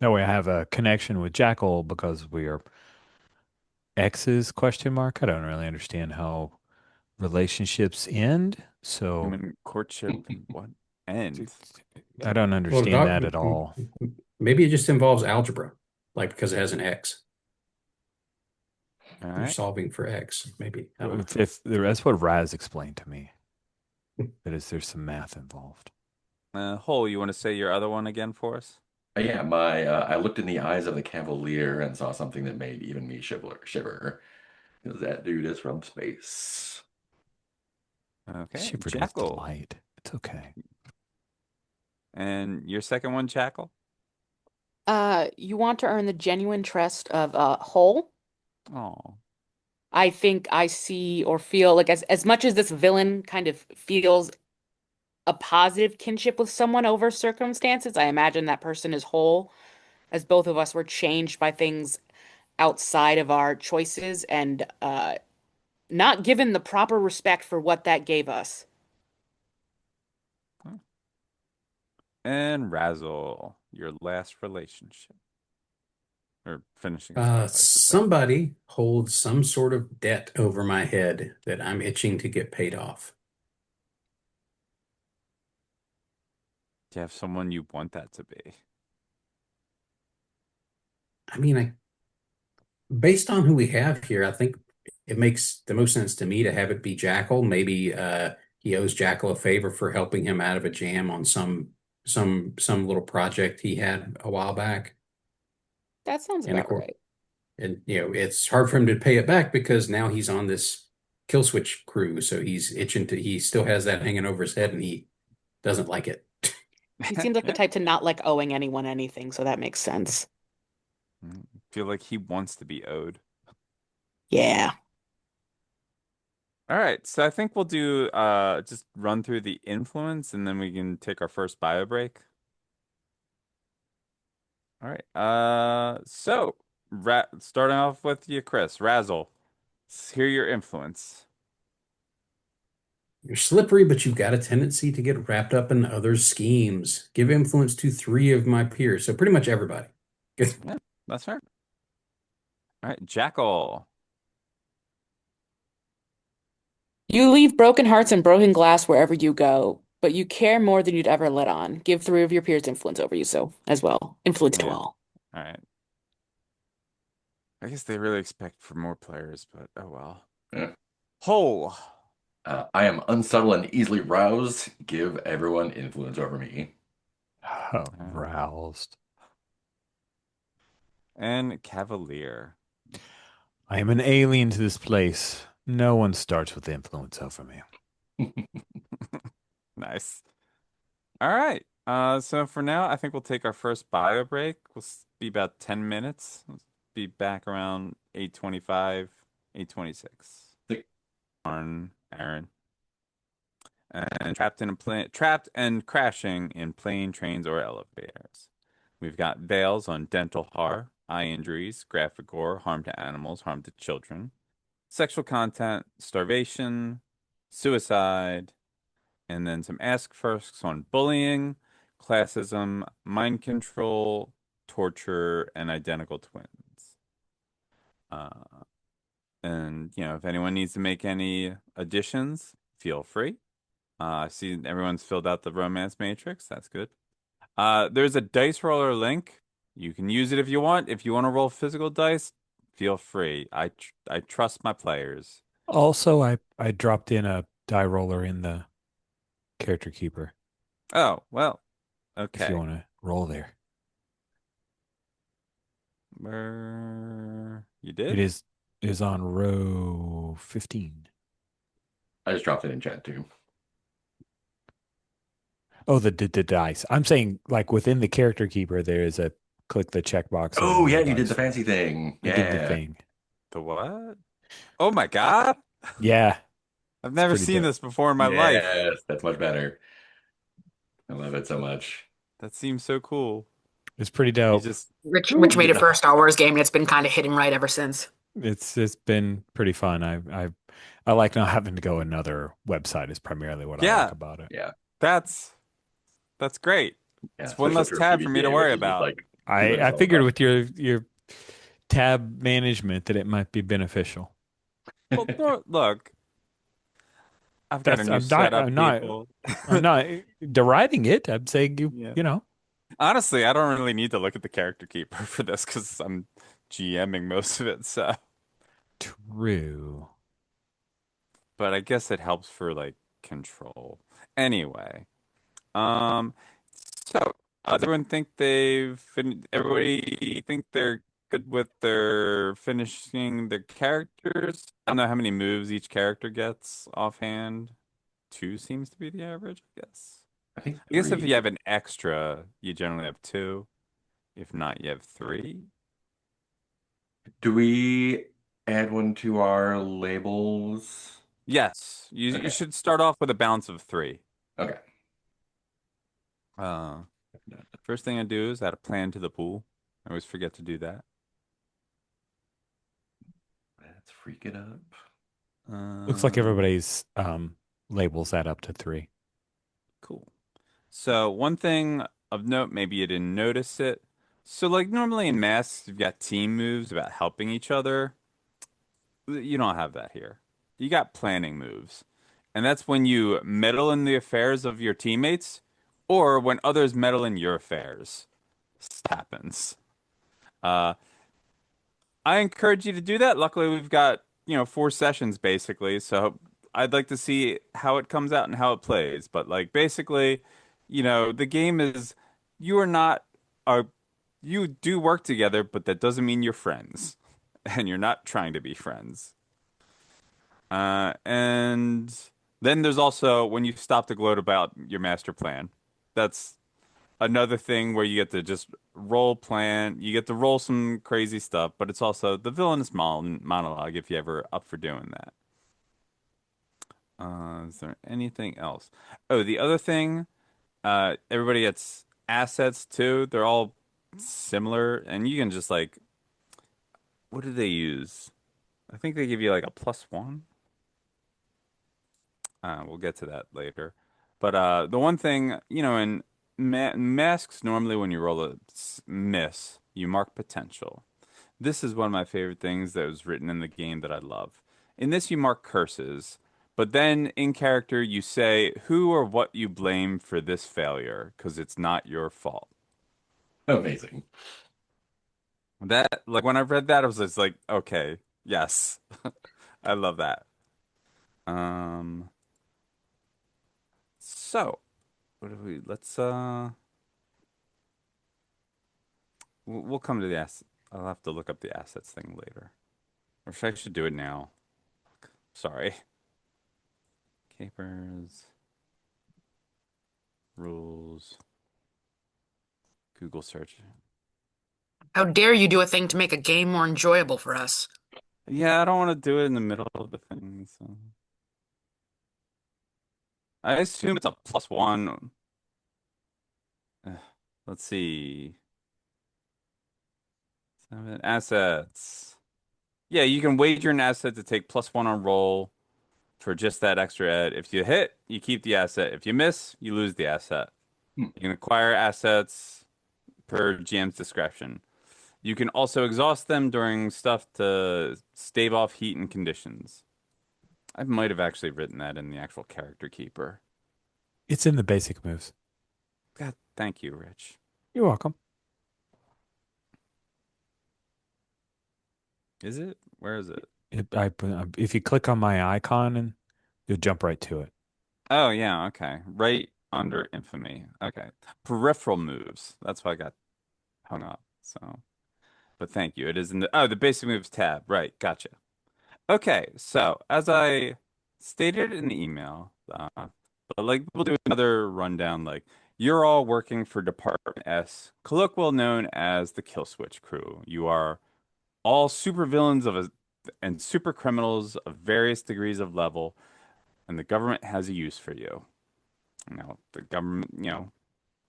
That way I have a connection with Jackal because we are exes question mark. I don't really understand how relationships end. So Human courtship and what end? I don't Well, understand that at all. maybe it just involves algebra, like because it has an X. All You're right. solving for X, maybe. I don't know. If that's what Raz explained to me, that is there's some math involved. Hole, you want to say your other one again for us? Yeah, my I looked in the eyes of the Cavalier and saw something that made even me shiver. Because that dude is from space. Okay, Shivered with Jackal. delight. It's okay. And your second one, Jackal? You want to earn the genuine trust of Whole. Oh, I think I see or feel like as much as this villain kind of feels a positive kinship with someone over circumstances, I imagine that person is Whole, as both of us were changed by things outside of our choices and not given the proper respect for what that gave us. and Razzle, your last relationship, or finishing stuff, I should say. Somebody holds some sort of debt over my head that I'm itching to get paid off. Do you have someone you want that to be? I mean, based on who we have here, I think it makes the most sense to me to have it be Jackal. Maybe he owes Jackal a favor for helping him out of a jam on some little project he had a while back. That sounds And of about course, right. and it's hard for him to pay it back because now he's on this Killswitch Crew, so he still has that hanging over his head, and he doesn't like it. He seems like the Yeah. type to not like owing anyone anything, so that makes sense. Feel like he wants to be owed. Yeah. All right, so I think we'll do just run through the influence and then we can take our first bio break. All right. So ra starting off with you, Chris, Razzle. Let's hear your influence. You're slippery, but you've got a tendency to get wrapped up in others' schemes. Give influence to three of my peers, so pretty much everybody. Yeah, that's fair. All right, Jackal. You leave broken hearts and broken glass wherever you go, but you care more than you'd ever let on. Give three of your peers influence over you, so as well. Influence to Yeah. all. All right. I guess they really expect for more players, but oh well. Yeah. Hole. I am unsubtle and easily roused. Give everyone influence over me. Uh, Roused. and Cavalier. I am an alien to this place. No one starts with influence over me. Nice. All right. So for now, I think we'll take our first bio break. Be about 10 minutes. We'll be back around 8:25, 8:26. Aaron. And trapped and crashing in plane, trains, or elevators. We've got veils on dental horror, eye injuries, graphic gore, harm to animals, harm to children, sexual content, starvation, suicide, and then some ask firsts on bullying, classism, mind control, torture, and identical twins. Uh, and if anyone needs to make any additions, feel free. I see everyone's filled out the romance matrix. That's good. There's a dice roller link. You can use it if you want. If you want to roll physical dice, feel free. I trust my players. Also, I dropped in a die roller in the character keeper Oh, well, if you okay. want to roll there. Where you It did? is on row 15. I just dropped it in chat too. Oh, the dice. I'm saying like within the character keeper, there is a click the checkbox and Oh roll yeah, the you did the dice. fancy thing. I did the Yeah. thing. The what? Oh my God. Yeah, I've it's never pretty seen dope. this before in my life. Yes, that's much better. I love it so much. That seems so cool. It's pretty You dope. just, Which Ooh, made it for a Star Wars game, and it's been kind of hitting right ever since. It's been pretty fun. I like not having to go another website is primarily what I like yeah, about it. yeah, that's that's great. yeah. It's one Especially less for a tab for me to PvP, which worry is just about. like see what I it's I all figured about. with your tab management that it might be beneficial. Well, no, look, I've got a That's new setup, I'm not people. I'm not deriding it. I'm saying Yeah. you know, Honestly, I don't really need to look at the character keeper for this because I'm GMing most of it. So, true. but I guess it helps for like control. Anyway, um, so does everyone think everybody think they're good with their finishing their characters? I don't know how many moves each character gets offhand. Two seems to be the average, I guess. I think I guess if three. you have an extra, you generally have two. If not, you have three. Do we add one to our labels? Yes, you Okay. should start off with a balance of three. Okay. Uh, First thing I do is add a plan to the pool. I always forget to do that. Let's freak it up. Looks like Um, everybody's labels add up to three. cool. So one thing of note, maybe you didn't notice it. So like normally in masks, you've got team moves about helping each other. You don't have that here. You got planning moves. And that's when you meddle in the affairs of your teammates or when others meddle in your affairs. This happens. Uh, I encourage you to do that. Luckily, we've got, 4 sessions basically. So I'd like to see how it comes out and how it plays. But like basically, the game is you are not a you do work together, but that doesn't mean you're friends. And you're not trying to be friends. And then there's also when you stop to gloat about your master plan. That's another thing where you get to just role plan. You get to roll some crazy stuff, but it's also the villainous monologue if you ever up for doing that. Is there anything else? Oh, the other thing, everybody gets assets too. They're all similar, and you can just like, what do they use? I think they give you like a +1. We'll get to that later. But the one thing, in masks, normally when you roll a miss, you mark potential. This is one of my favorite things that was written in the game that I love. In this, you mark curses, but then in character, you say who or what you blame for this failure, because it's not your fault. Amazing. That, like, when I read that, I was just like, okay, yes, I love that. Um, so, what do we, let's, we'll come to the ass. I'll have to look up the assets thing later. Or should I should do it now? Sorry. Capers, rules, Google search. How dare you do a thing to make a game more enjoyable for us? Yeah, I don't want to do it in the middle of the thing. So I assume it's a +1. Ugh, let's see. Seven assets. Yeah, you can wager an asset to take +1 on roll for just that extra ed. If you hit, you keep the asset. If you miss, you lose the asset. Hmm. You can acquire assets per GM's discretion. You can also exhaust them during stuff to stave off heat and conditions. I might have actually written that in the actual character keeper. It's in the basic moves. God, thank you, Rich. You're welcome. Is it? Where is it? If you click on my icon, and you'll jump right to it. Oh yeah, okay. Right under infamy. Okay. Peripheral moves. That's why I got hung up. So, but thank you. It is in the basic moves tab. Right. Gotcha. Okay. So, as I stated in the email, but like we'll do another rundown. Like you're all working for Department S, colloquial known as the Killswitch Crew. You are all supervillains and super criminals of various degrees of level, and the government has a use for you. The government,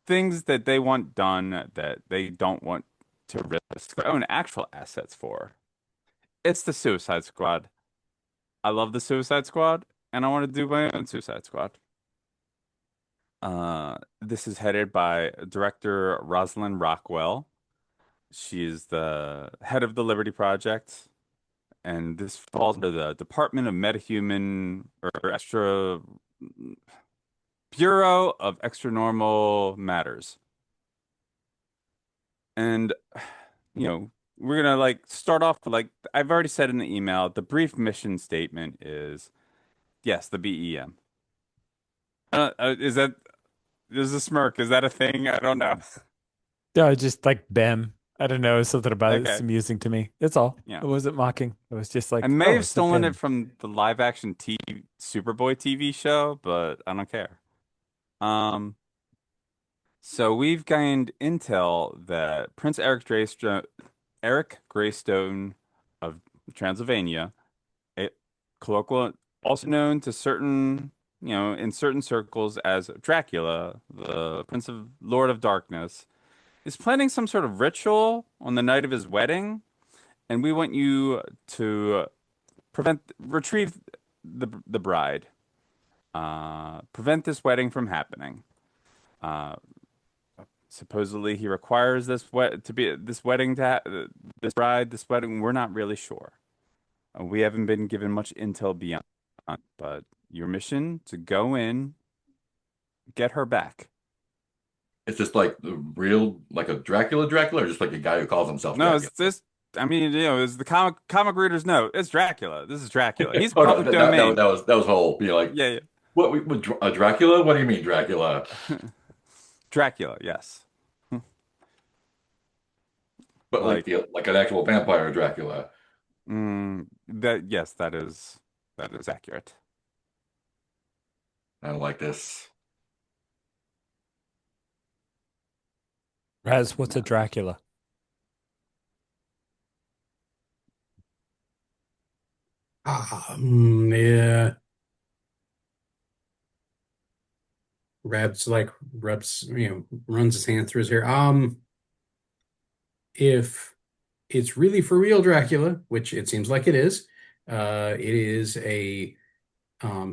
things that they want done that they don't want to risk their own actual assets for. It's the Suicide Squad. I love the Suicide Squad, and I want to do my own Suicide Squad. This is headed by director Rosalind Rockwell. She is the head of the Liberty Project, and this falls under the Department of Metahuman or Extra Bureau of Extranormal Matters. And we're gonna like start off like I've already said in the email, the brief mission statement is yes, the BEM. Is that there's a smirk? Is that a thing? I don't know. Yeah, just like Bem. I don't know, something about it's Okay, amusing to me. That's all. yeah. It wasn't mocking. It was just I like, may oh, have it's a stolen it Bem. from the live action TV Superboy TV show, but I don't care. Um, so we've gained intel that Prince Eric Greystone of Transylvania, a colloquial, also known to certain, in certain circles as Dracula, the Prince of Lord of Darkness, is planning some sort of ritual on the night of his wedding, and we want you to retrieve the bride, prevent this wedding from happening. Uh, Supposedly, he requires this wedding this bride, this wedding. We're not really sure. We haven't been given much intel beyond, but your mission to go in, get her back. It's just like the real, like a Dracula, or just like a guy who calls himself No, it's Dracula. this. I mean, as the comic readers know, it's Dracula. This is Dracula. He's Oh no, public domain. that was whole. Be like, Yeah, Dracula? What do you mean Dracula? yeah. Dracula. Yes. But like Like, the like an actual vampire Dracula. that. Yes, that is accurate. I don't like this. Raz, what's a No. Dracula? Yeah. Runs his hand through his hair. If it's really for real Dracula, which it seems like it is a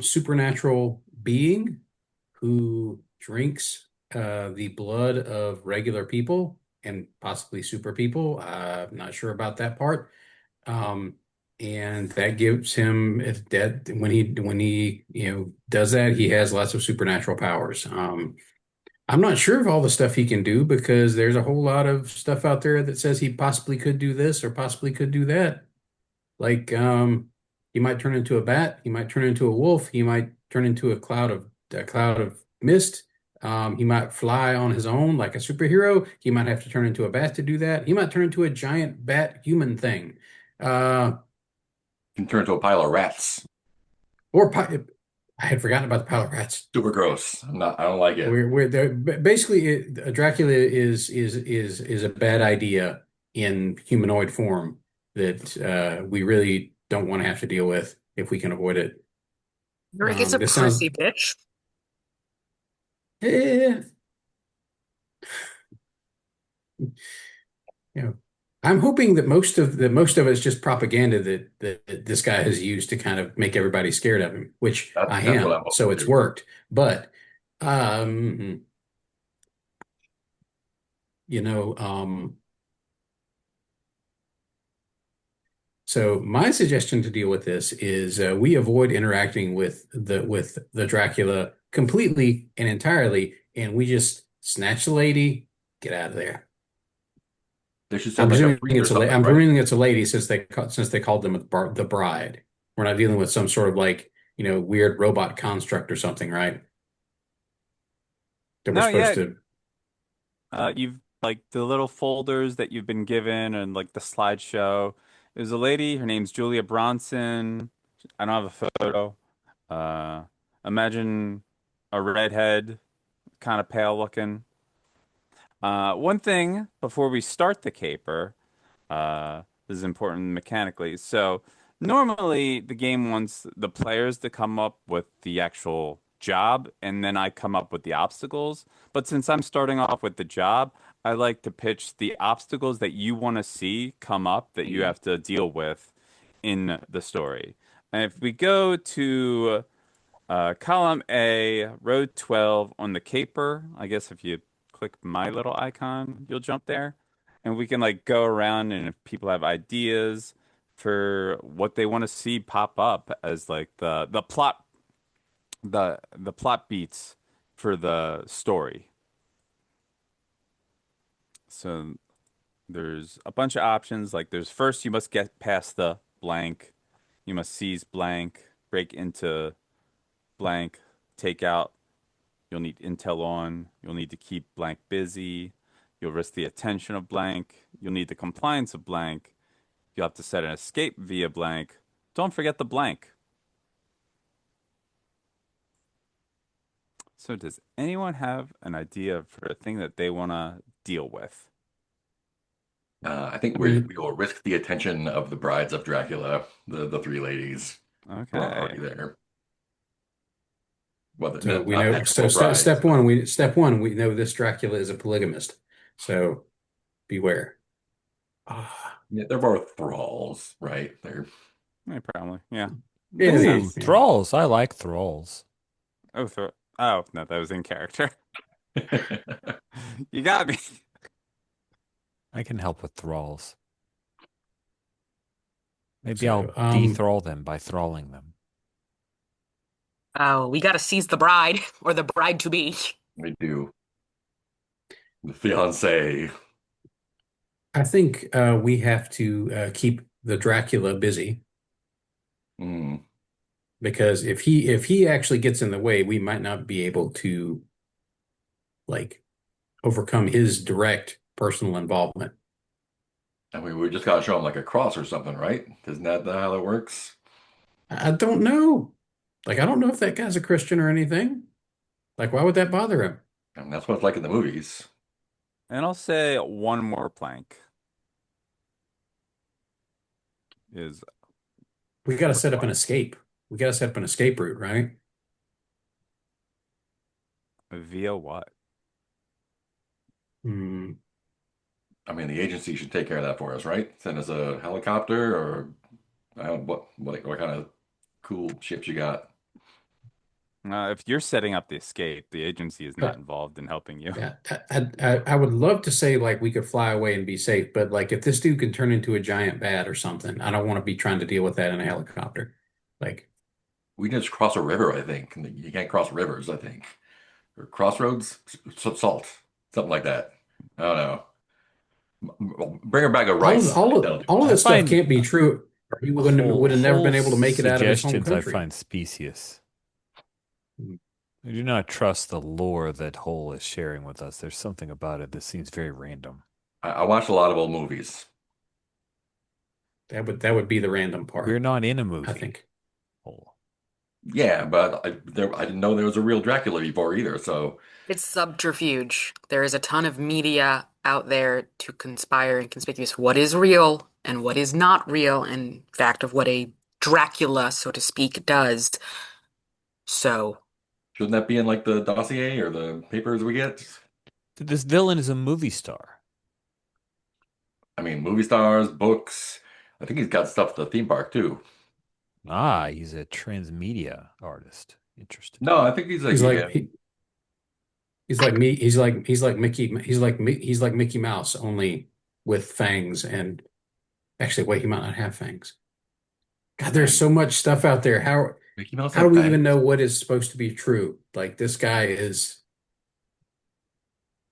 supernatural being who drinks the blood of regular people and possibly super people. I'm not sure about that part. Um, and that gives him if that when he does that, he has lots of supernatural powers. I'm not sure of all the stuff he can do because there's a whole lot of stuff out there that says he possibly could do this or possibly could do that. Like he might turn into a bat, he might turn into a wolf, he might turn into a cloud of mist. He might fly on his own like a superhero. He might have to turn into a bat to do that. He might turn into a giant bat human thing. Uh, Can turn into a pile of rats. or pi I had forgotten about the pile of rats. Super gross. I don't like it. We're there. Basically, Dracula is a bad idea in humanoid form that we really don't want to have to deal with if we can avoid it. Rick is a This sounds, prissy bitch. eh, you know, I'm hoping that most of it's just propaganda that this guy has used to kind of make everybody scared of him, which I That's what I'm am. So hoping it's too. worked. But um, you know, so my suggestion to deal with this is we avoid interacting with the Dracula completely and entirely, and we just snatch the lady, get out of there. They should send like a priest or something, I'm right? presuming it's a lady since they called them the bride. We're not dealing with some sort of like, weird robot construct or something, right? That we're No, supposed yeah. to. You've like the little folders that you've been given and like the slideshow. There's a lady, her name's Julia Bronson. I don't have a photo. Uh, Imagine a redhead, kind of pale looking. One thing before we start the caper, this is important mechanically. So normally the game wants the players to come up with the actual job, and then I come up with the obstacles. But since I'm starting off with the job, I like to pitch the obstacles that you want to see come up that you have to deal with in the story. And if we go to column A, row 12 on the caper. I guess if you click my little icon, you'll jump there. And we can like go around and if people have ideas for what they want to see pop up as like the plot beats for the story. So there's a bunch of options. Like there's first you must get past the blank. You must seize blank, break into blank, take out. You'll need intel on. You'll need to keep blank busy. You'll risk the attention of blank. You'll need the compliance of blank. You'll have to set an escape via blank. Don't forget the blank. So, does anyone have an idea for a thing that they want to deal with? I think I we mean, will risk the attention of the brides of Dracula, the three ladies who are already Okay. there. Well, so we not know. So actual brides, but step one, we know this Dracula is a polygamist. So beware. Ah, yeah, they're both thralls, right? They're Probably. Yeah. yeah, Makes yeah, Ooh, sense. yeah. thralls. I like thralls. Oh, oh, no, that was in character. You got me. I can help with thralls. Maybe So I'll dethrall them by thralling them. Oh, we gotta seize the bride or the bride to be. we do. The fiance. I think we have to keep the Dracula busy Mm. because if he actually gets in the way, we might not be able to like overcome his direct personal involvement. I mean, we just gotta show them like a cross or something, right? Isn't that how that works? I don't know. Like, I don't know if that guy's a Christian or anything. Like, why would that bother him? I mean, that's what it's like in the movies. And I'll say one more plank is We got to set up an required. escape. We got to set up an escape route, right? Via what? Hmm. I mean, the agency should take care of that for us, right? Send us a helicopter or what kind of cool ships you got? If you're setting up the escape, the agency is not But involved in helping you. yeah, I would love to say like we could fly away and be safe, but like if this dude can turn into a giant bat or something, I don't want to be trying to deal with that in a helicopter. Like, We can just cross a river, I think. You can't cross rivers, I think. Or crossroads, salt, something like that. I don't know. Bring her a bag of all of rice. all of That'll do all of I it. this stuff find can't be true, or he would have never whole been able to make it out of his home suggestions I country. find specious. I do not trust the lore that Hole is sharing with us. There's something about it that seems very random. I watched a lot of old movies. That would be the random We're part, not in a I movie, think. Hole. Yeah, but I didn't know there was a real Dracula before either. So It's subterfuge. There is a ton of media out there to conspire and conspicuous what is real and what is not real, and in fact of what a Dracula, so to speak, does. So, shouldn't that be in like the dossier or the papers we get? This villain is a movie star. I mean, movie stars, books. I think he's got stuff at the theme park too. Ah, he's a transmedia artist. Interesting. No, I think he's like He's yeah. like he's like me. He's like Mickey Mouse, only with fangs. And actually, wait, he might not have fangs. God, there's And so much stuff out there. Mickey Mouse How do have we even fangs. know what is supposed to be true? Like this guy is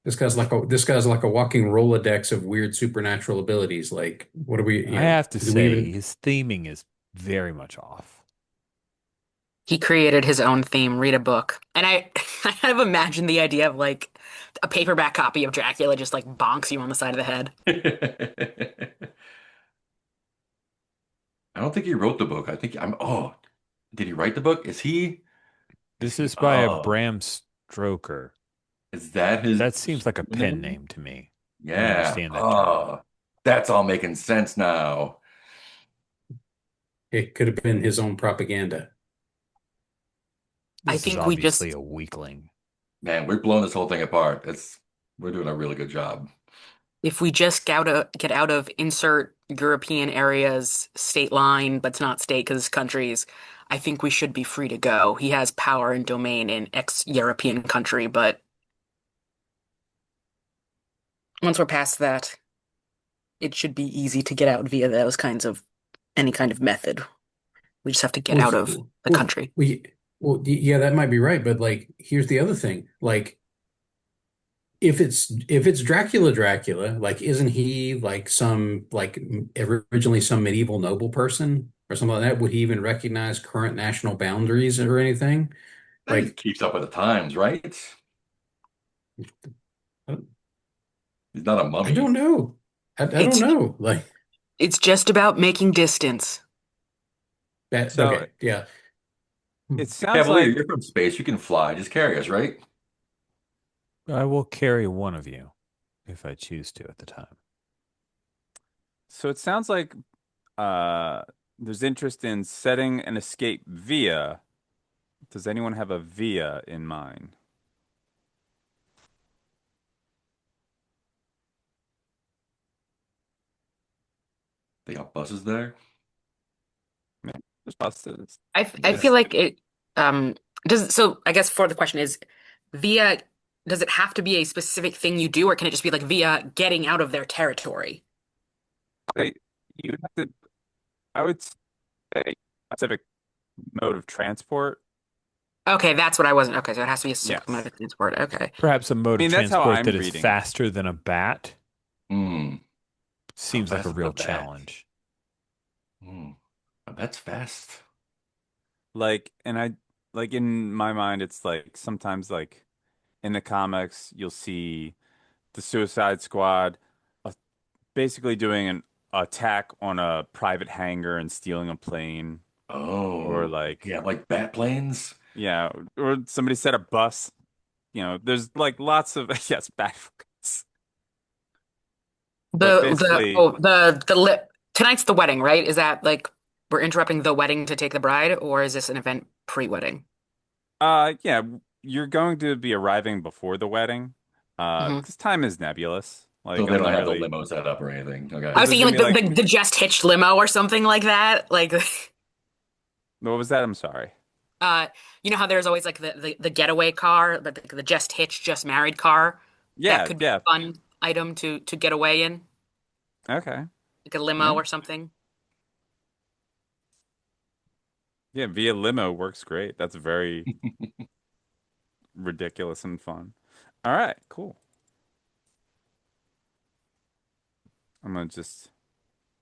this guy's like a walking Rolodex of weird supernatural abilities. Like, what do we, I have to do we say, even? his theming is very much off. He created his own theme. Read a book. And I, I kind of imagine the idea of like a paperback copy of Dracula just like bonks you on the side of the head. I don't think he wrote the book. I think oh, did he write the book? Is This he, is by a oh, Bram Stoker. is that his That seems like a pen name? name to me. I Yeah. understand that term. Oh, that's all making sense now. It could have been his own propaganda. I This is think we obviously just, a weakling. Man, we're blowing this whole thing apart. We're doing a really good job. if we just get out of insert European areas, state line, but it's not state because it's countries, I think we should be free to go. He has power and domain in ex-European country, but once we're past that, it should be easy to get out via those kinds of any kind of method. We just have to get Well, out of the well, country. yeah, that might be right, but like, here's the other thing. Like, if it's Dracula, like, isn't he like some like originally some medieval noble person or something like that? Would he even recognize current national boundaries or anything? He Like, keeps up with the times, right? I He's not a I don't mummy. know. I don't It's know. Like it's just about making distance. that. So Okay, yeah. it sounds Cavalier, like you're from space. You can fly. Just carry us, right? I will carry one of you if I choose to at the time. it sounds like uh there's interest in setting an escape via. Does anyone have a via in mind? They got buses there. Yeah, there's buses. I feel Yes. like it does so I guess for the question is via does it have to be a specific thing you do or can it just be like via getting out of their territory? They, you have to, I would say, a specific mode of transport. Okay, that's what I wasn't. Okay, so it has to be a specific mode Yes. of transport. Okay. Perhaps a mode I of mean, that's how transport I'm that is reading it. faster than a bat Hmm. How seems like a fast is the real bat? challenge. Hmm. That's fast. And I, like in my mind, it's like sometimes, like in the comics, you'll see the Suicide Squad uh, basically doing an attack on a private hangar and stealing a plane, or Oh, like, yeah, like bat planes. yeah, or somebody set a bus. There's like lots of, yes, bad guys. But basically, The lip tonight's the wedding, right? Is that like we're interrupting the wedding to take the bride, or is this an event pre-wedding? yeah, you're going to be arriving before the wedding, Hmm. because time is nebulous. So Like, they I'm don't not have the really. limo set up or anything. I Okay. Because was there's thinking gonna like be like, the just hitched limo or something like that. Like what was that? I'm sorry. uh you know how there's always like the getaway car, the just hitched, just married car that Yeah, could be yeah. a fun item to get away in, Okay. like a limo Yeah. or something. Yeah, via limo works great. That's very ridiculous and fun. All right, cool. I'm gonna just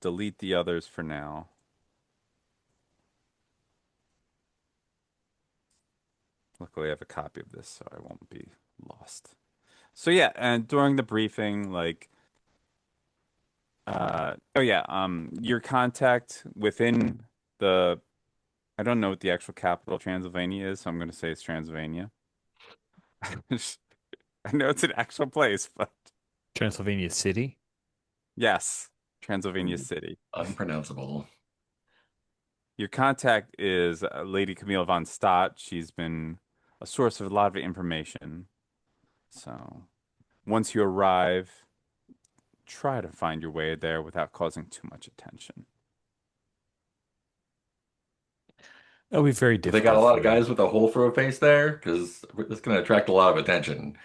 delete the others for now. Luckily, I have a copy of this, so I won't be lost. So yeah, and during the briefing, like, oh yeah, your contact within the, I don't know what the actual capital of Transylvania is, so I'm gonna say it's Transylvania. I know it's an actual place, but Transylvania City? yes, Transylvania Ooh, City. unpronounceable. Your contact is Lady Camille von Stott. She's been a source of a lot of information. So once you arrive, try to find your way there without causing too much attention. That'll be very They got a difficult lot for of me. guys with a hole for a face there because it's going to attract a lot of attention,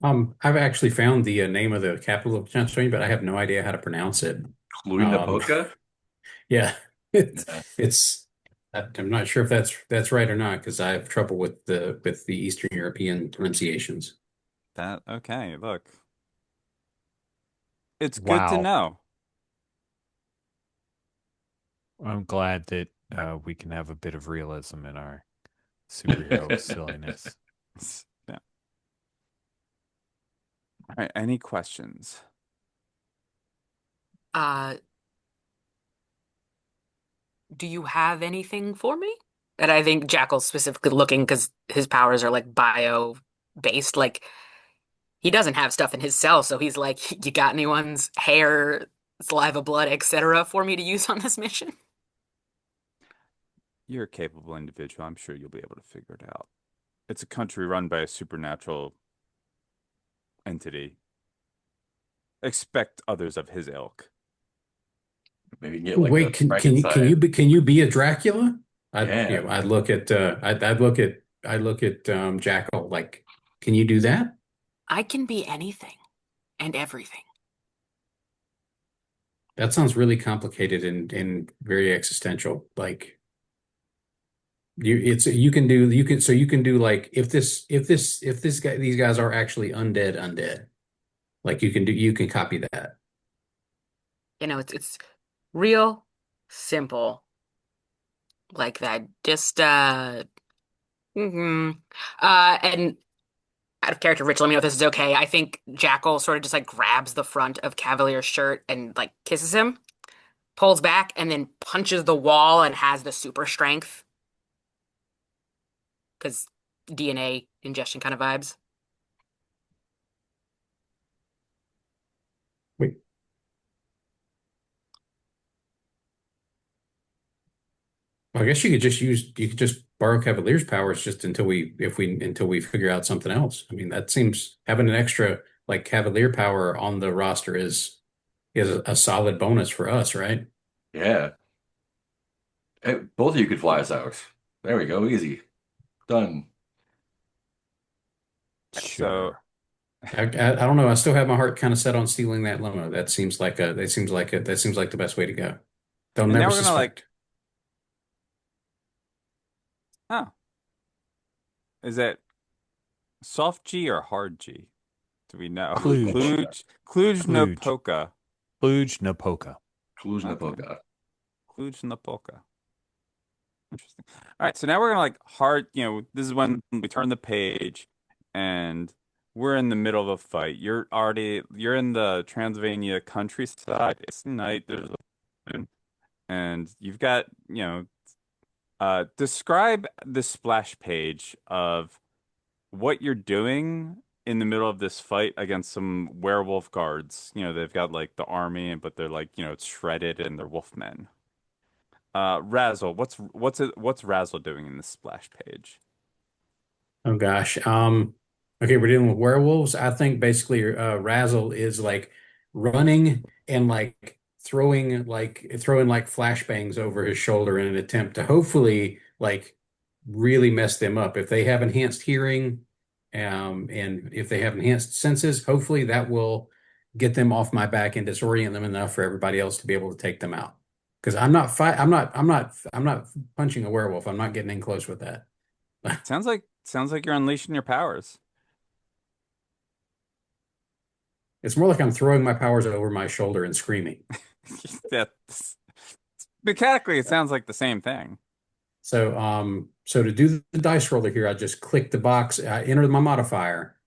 I've actually found the name of the capital of Pennsylvania, but I have no idea how to pronounce it. including Um, Napoca. yeah, it's Yeah. it's. I'm not sure if that's right or not because I have trouble with the Eastern European pronunciations. That okay, look. It's good to Wow. know. I'm glad that we can have a bit of realism in our superhero silliness. Yeah. All right, any questions? Uh, do you have anything for me? And I think Jackal's specifically looking because his powers are like bio based. Like he doesn't have stuff in his cell, so he's like, "You got anyone's hair, saliva, blood, etc. for me to use on this mission?" You're a capable individual. I'm sure you'll be able to figure it out. It's a country run by a supernatural entity. Expect others of his ilk. Maybe you can get like a Wait, Frankenstein. can you be a Dracula? Yeah, I'd look at I'd look at Jackal like, can you do that? I can be anything and everything. That sounds really complicated and very existential. Like you can do you can do like if this guy these guys are actually undead. Like you can copy that. It's real simple like that. Just mhm. And out of character, Rich, let me know if this is okay. I think Jackal sort of just like grabs the front of Cavalier's shirt and like kisses him, pulls back, and then punches the wall and has the super strength because DNA ingestion kind of vibes. Wait, I guess you could just borrow Cavalier's powers just until until we figure out something else. I mean, that seems having an extra like Cavalier power on the roster is a solid bonus for us, right? yeah. Hey, both of you could fly us out. There we go. Easy. Done. So, Sure. I don't know. I still have my heart kind of set on stealing that limo. That seems like the best way to go. They'll and now never we're gonna like, suspect. oh, is that soft G or hard G? Do we know? Kluge. Kluge no Kluge. polka. Kluge Napoka. Okay. Cluj-Napoca. Kluge no polka. Interesting. All right, so now we're gonna like this is when we turn the page and we're in the middle of a fight. You're in the Transylvania countryside. It's night, there's a moon, and you've got, describe the splash page of what you're doing in the middle of this fight against some werewolf guards. They've got like the army, but they're like, it's shredded and they're wolfmen. Razzle, what's Razzle doing in this splash page? Oh gosh. Okay, we're dealing with werewolves. I think basically Razzle is like running and like throwing like flashbangs over his shoulder in an attempt to hopefully like really mess them up. If they have enhanced hearing, and if they have enhanced senses, hopefully that will get them off my back and disorient them enough for everybody else to be able to take them out. Because I'm not punching a werewolf. I'm not getting in close with that. Sounds like you're unleashing your powers. It's more like I'm throwing my powers over my shoulder and screaming. That's mechanically it sounds like the same thing. So to do the dice roller here, I just click the box, I enter my modifier,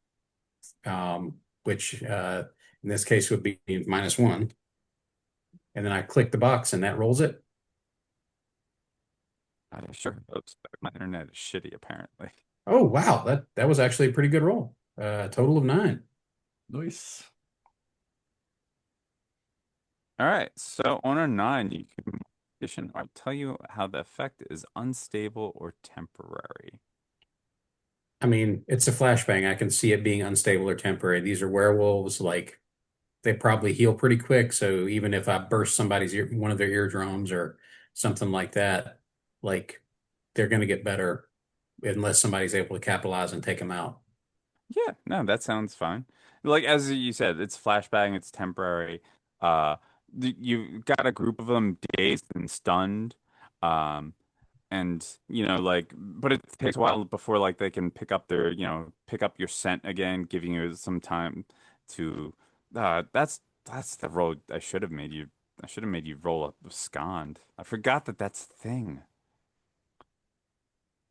which in this case would be -1, and then I click the box and that rolls it. I sure hope so. My internet is shitty apparently. Oh wow, that was actually a pretty good roll. Total of 9. Nice. All right, so on a 9, you can addition. I'll tell you how the effect is unstable or temporary. I mean, it's a flashbang. I can see it being unstable or temporary. These are werewolves, like they probably heal pretty quick. So even if I burst one of their eardrums or something like that, like they're going to get better unless somebody's able to capitalize and take them out. Yeah, no, that sounds fine. Like as you said, it's flashbang, it's temporary. You got a group of them dazed and stunned. Um, and like, but it takes a while before like they can pick up their, pick up your scent again, giving you some time to. That's the roll I should have made you. I should have made you roll up scond. I forgot that that's the thing.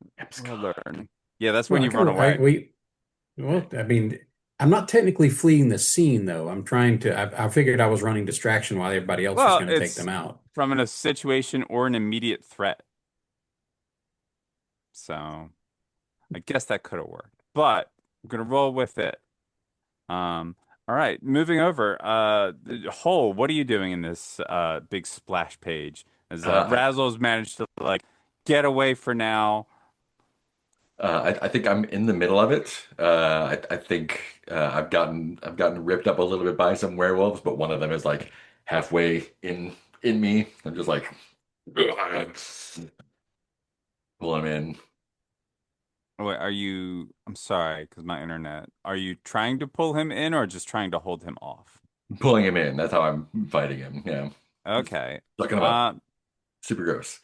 We'll Abscond. learn. Yeah, that's when Well, I you run kind of I away. we well, I mean, I'm not technically fleeing the scene though. I'm trying to. I figured I was running distraction while everybody else was Well, going to take them it's out. from a situation or an immediate threat. So I guess that could have worked, but I'm gonna roll with it. All right, moving over. Hole, what are you doing in this big splash page? As Uh, Razzle's managed to like get away for now. I think I'm in the middle of it. I think I've gotten ripped up a little bit by some werewolves, but one of them is like halfway in me. I'm just like pull him in, Oh, wait, I'm sorry, because my internet. Are you trying to pull him in or just trying to hold him off? pulling him in. That's how I'm fighting him. Yeah, just Okay. sucking him up. Uh, Super gross.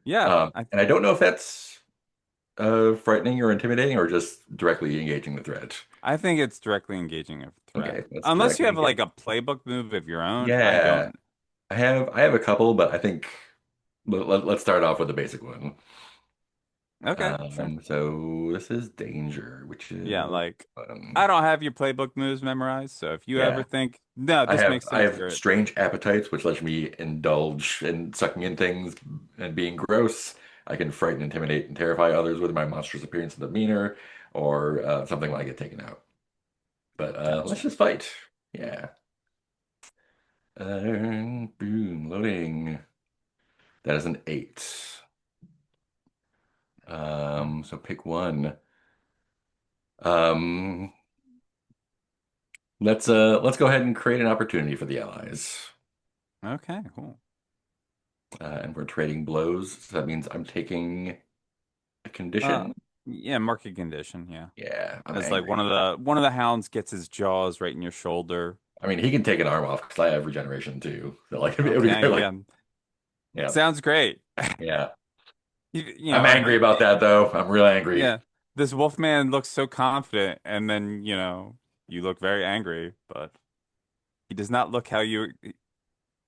yeah, And I don't know if that's frightening or intimidating or just directly engaging the threat. I think it's directly engaging a threat. Okay, let's Unless you directly have engage. like a playbook move of your own. I Yeah, don't. I have a couple, but I think let's start off with the basic one. Okay, sure. So this is danger, which Yeah, is like I don't have your playbook moves memorized, so if you ever yeah. think, no, I this have makes I sense, have you're it. strange appetites, which lets me indulge in sucking in things and being gross. I can frighten, intimidate, and terrify others with my monstrous appearance and demeanor, or something when I get taken out. But let's Gotcha. just fight. Yeah. Boom, loading. That is an 8. So pick one. Um, let's go ahead and create an opportunity for the allies. Okay, cool. And we're trading blows. So that means I'm taking a Uh, condition. yeah, market condition, yeah. Yeah, I'm As like angry. one of the hounds gets his jaws right in your shoulder. I mean, he can take an arm off because I have regeneration too. So like, it would be Okay, great. Like, yeah. yeah, Sounds great. yeah. You I'm know, angry about that though. I'm real angry. yeah. This wolf man looks so confident, and then, you look very angry, but he does not look how you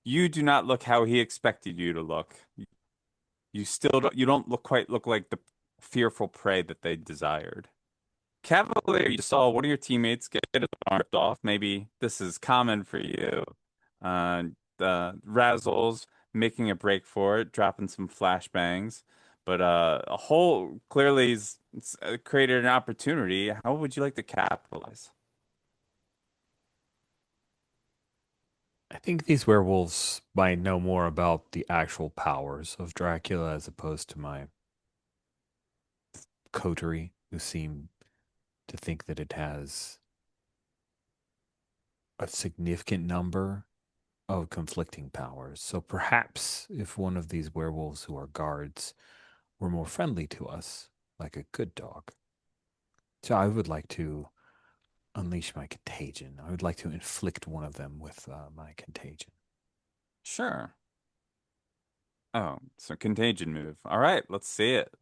do not look how he expected you to look. You don't look like the fearful prey that they desired. Cavalier, you saw one of your teammates get his arm ripped off. Maybe this is common for you. The Razzles making a break for it, dropping some flashbangs. But a whole clearly created an opportunity. How would you like to capitalize? I think these werewolves might know more about the actual powers of Dracula as opposed to my coterie, who seem to think that it has a significant number of conflicting powers. So perhaps if one of these werewolves who are guards were more friendly to us, like a good dog. So I would like to unleash my contagion. I would like to inflict one of them with my contagion. Sure. Oh, so contagion move. All right, let's see it.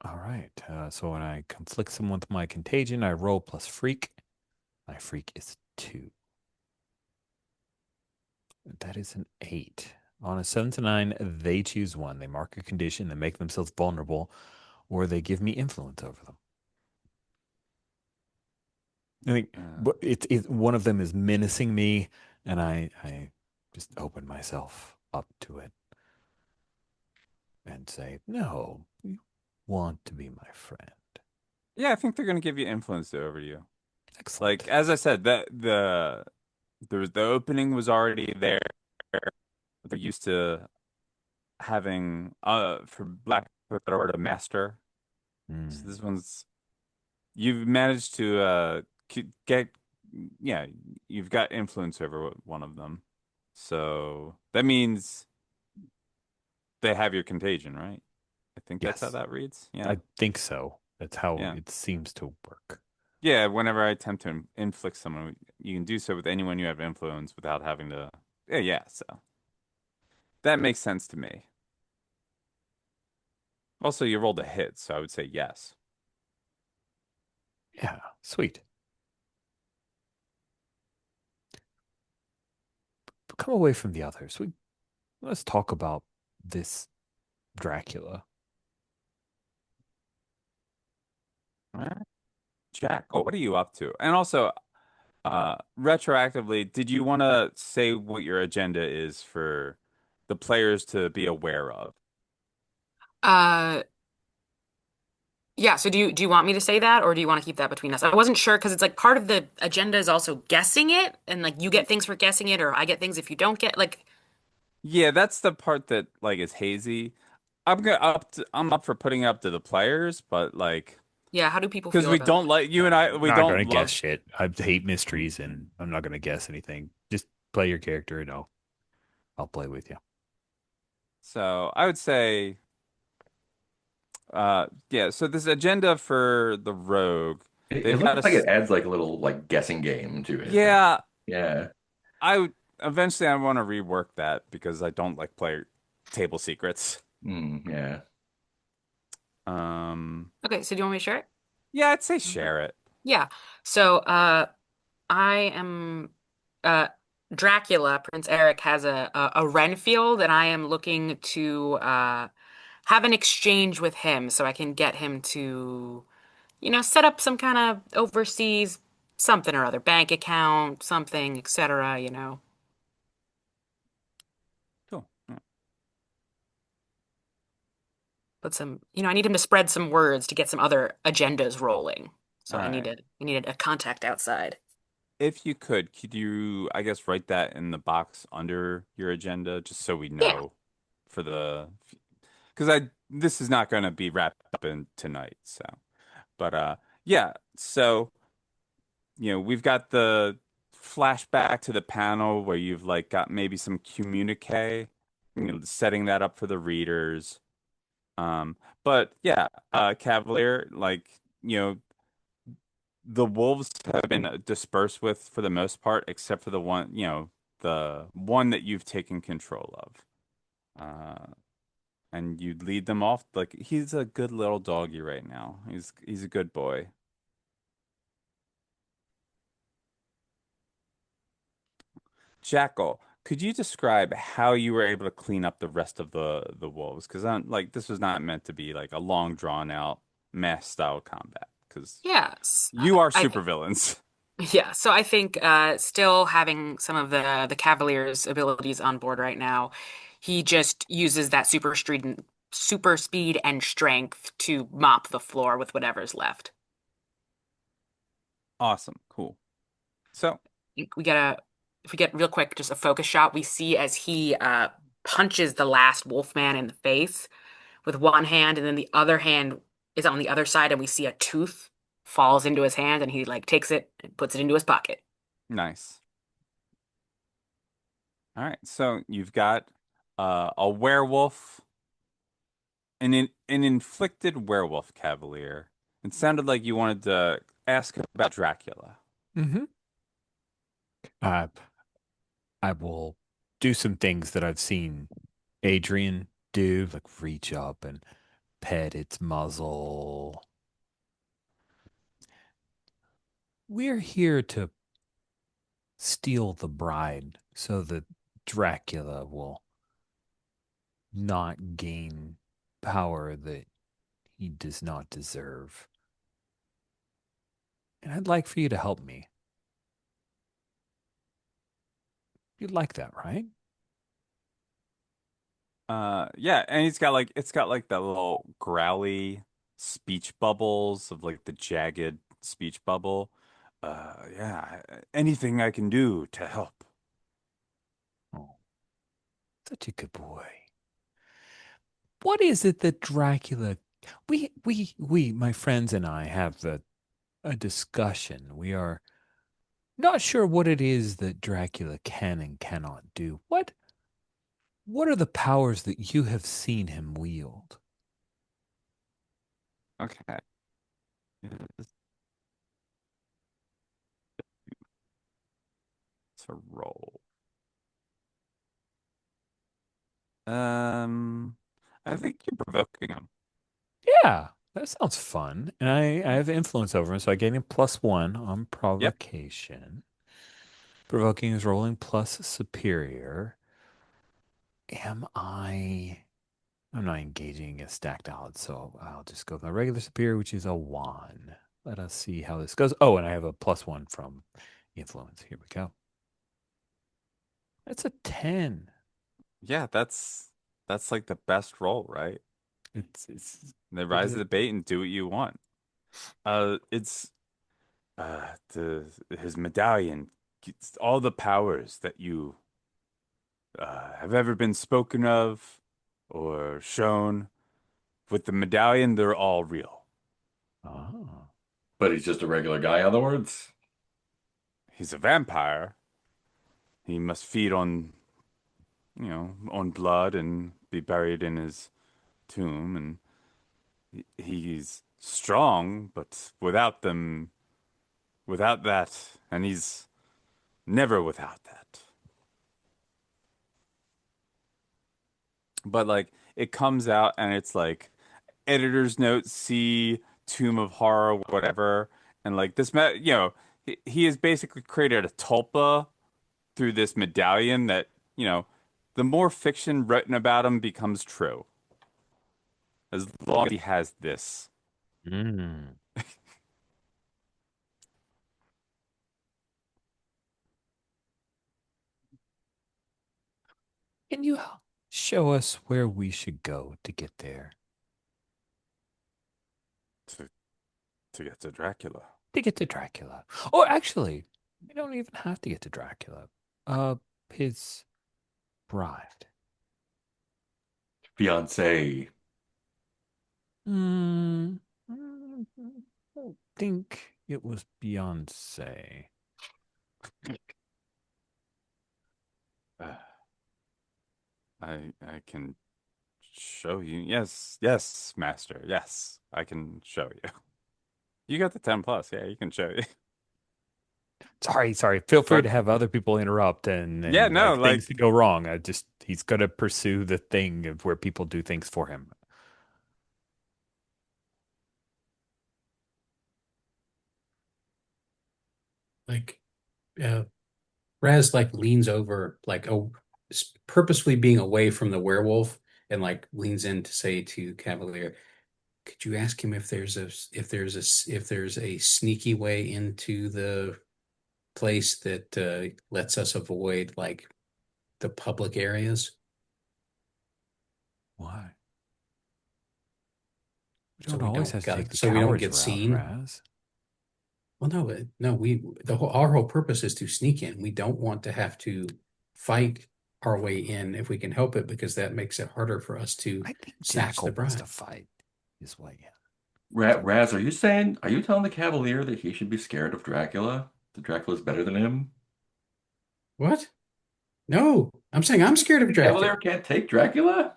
All right. So when I conflict someone with my contagion, I roll plus freak. My freak is 2. That is an 8. On a 7 to 9, they choose one. They mark a condition, they make themselves vulnerable, or they give me influence over them. I think Uh, but one of them is menacing me, and I just open myself up to it and say, "No, you want to be my friend." yeah, I think they're gonna give you influence over you. Like Excellent. as I said, the opening was already there. They're used to having for Black Panther a master. So Mm. this one's you've managed to get yeah, you've got influence over one of them. So that means they have your contagion, right? I think that's how Yes, that reads. Yeah. I think so. That's how Yeah. it seems to work. Yeah, whenever I attempt to inflict someone, you can do so with anyone you have influence without having to. Yeah, yeah. So that makes sense to me. Also, you rolled a hit, so I would say yes. Yeah, sweet. But come away from the others. Let's talk about this Dracula. All right. Jack, what are you up to? And also, retroactively, did you want to say what your agenda is for the players to be aware of? Uh, yeah, so do you want me to say that or do you want to keep that between us? I wasn't sure because it's like part of the agenda is also guessing it and like you get things for guessing it or I get things if you don't get like Yeah, that's the part that like is hazy. I'm up for putting it up to the players, but like yeah, how do people because feel we about don't that? like you and I I'm we not don't gonna guess love. shit. I hate mysteries, and I'm not gonna guess anything. Just play your character, and I'll play with you. So I would say yeah, so this agenda for the rogue, It they've got looks a like it adds like a little like guessing game to it. Like, yeah, yeah. I would eventually I want to rework that because I don't like play table secrets. Yeah. Um Okay, so do you want me to share it? yeah, I'd say share it. Yeah. So I am uh Dracula, Prince Eric has a Renfield and I am looking to have an exchange with him so I can get him to set up some kind of overseas something or other, bank account, something, etc. Cool. Yeah. Put some, I need him to spread some words to get some other agendas rolling. So All I right. needed a contact outside. If you could you, I guess, write that in the box under your agenda, just so we Yeah. know for the, because this is not going to be wrapped up in tonight. So, but yeah. So we've got the flashback to the panel where you've like got maybe some communique, setting that up for the readers. Um, but yeah, Cavalier, like the wolves have been dispersed with for the most part, except for the one that you've taken control of. And you lead them off like he's a good little doggy right now. He's a good boy. Jackal, could you describe how you were able to clean up the rest of the wolves? Because I'm like this was not meant to be like a long drawn out mass style combat. Because Yes. you are I supervillains. Yeah, so I think still having some of the Cavalier's abilities on board right now, he just uses that super speed and strength to mop the floor with whatever's left. Awesome, cool. So We get a If we get real quick, just a focus shot, we see as he punches the last Wolfman in the face with one hand, and then the other hand is on the other side, and we see a tooth falls into his hand, and he like takes it and puts it into his pocket. nice. All right, so you've got a werewolf, an inflicted werewolf cavalier. It sounded like you wanted to ask about Dracula. Mm-hmm. Uh, I will do some things that I've seen Adrian do, like reach up and pet its muzzle. We're here to steal the bride so that Dracula will not gain power that he does not deserve. And I'd like for you to help me. You'd like that, right? Yeah, and it's got like that little growly speech bubbles of like the jagged speech bubble. Yeah, anything I can do to help. Oh, such a good boy. What is it that Dracula my friends and I have a discussion. We are not sure what it is that Dracula can and cannot do. What are the powers that you have seen him wield? Okay. It's a roll. Um, I think you're provoking him. Yeah, that sounds fun. And I have influence over him, so I gain him +1 on Yep. provocation. Provoking is rolling plus superior. Am I? I'm not engaging against stacked odds, so I'll just go with my regular superior, which is a 1. Let us see how this goes. Oh, and I have a +1 from influence. Here we go. That's a 10. Yeah, that's like the best role, right? It's They what rise is to it? the bait and do what you want. It's the his medallion gets all the powers that you have ever been spoken of or shown. With the medallion, they're all real. Oh. But he's just a regular guy, in other words. He's a vampire. He must feed on, on blood and be buried in his tomb. And he's strong, but without that, and he's never without that. But like, it comes out and it's like editor's note C, Tomb of Horror, whatever. And like he has basically created a tulpa through this medallion that, you know, the more fiction written about him becomes true. As long as he has this. Mm. Can you show us where we should go to get there? to to get to Dracula. To get to Dracula. Or actually, we don't even have to get to Dracula. Uh, his bride. Fiance. Hmm. I don't think it was Beyonce. Uh, I can show you. Yes, yes, master. Yes, I can show you. You got the 10 plus. Yeah, you can show you. Sorry. Feel free But to have other people interrupt and yeah, no, like like things to go wrong. I just he's gonna pursue the thing of where people do things for him. Like, uh, Raz like leans over, like, oh, purposefully being away from the werewolf, and like leans in to say to Cavalier, "Could you ask him if there's a sneaky way into the place that lets us avoid like the public areas, Why? We so don't we always have don't to take got the so we don't coward's get route, seen?" Raz. Well, no, no, our whole purpose is to sneak in. We don't want to have to fight our way in if we can help it, because that makes it harder for us to I think snatch the Jackal wants to bride. fight his way in. Raz, are you telling the Cavalier that he should be scared of Dracula? That Dracula's better than him? What? No, I'm saying I'm scared of The Cavalier Dracula. can't take Dracula?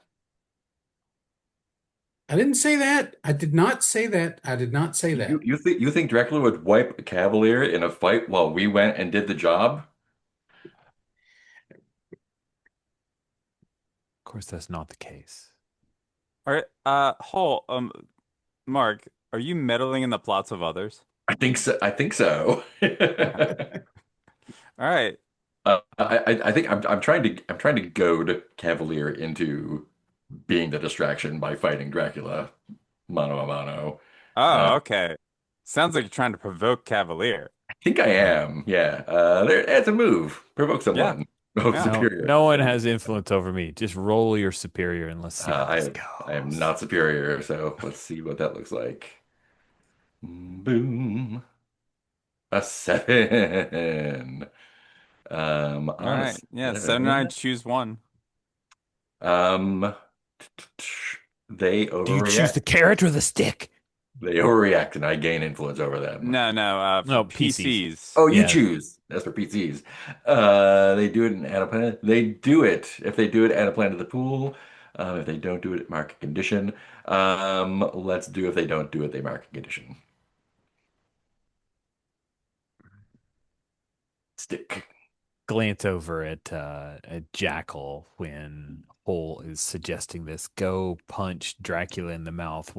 I didn't say that. I did not say that. I did not say that. You think Dracula would wipe a Cavalier in a fight while we went and did the job? Of course, that's not the case. all right, Mark, are you meddling in the plots of others? I think so. I think so. All right. I think I'm trying to goad Cavalier into being the distraction by fighting Dracula mano a mano. Oh, okay. Sounds like you're trying to provoke Cavalier. I think I am. Yeah. It's a move. Provoke Yeah, someone of yeah. No, superior. no one has influence over me. Just roll your superior and let's see how Uh, this I am goes. not superior, so let's see what that looks like. Boom. A 7. All On a right. Yeah, 7 and 9, 7. choose one. Um, they Do you choose overreact. the carrot or the stick? They overreact, and I gain influence over them. No, no, for No, PCs. PCs. Oh, you Yeah, choose. That's for PCs. They do it in add a planet. They do it. If they do it, add a planet to the pool. If they don't do it, mark a condition. Let's do if they don't do it, they mark a condition. Stick. glance over at Jackal when Hole is suggesting this. Go punch Dracula in the mouth.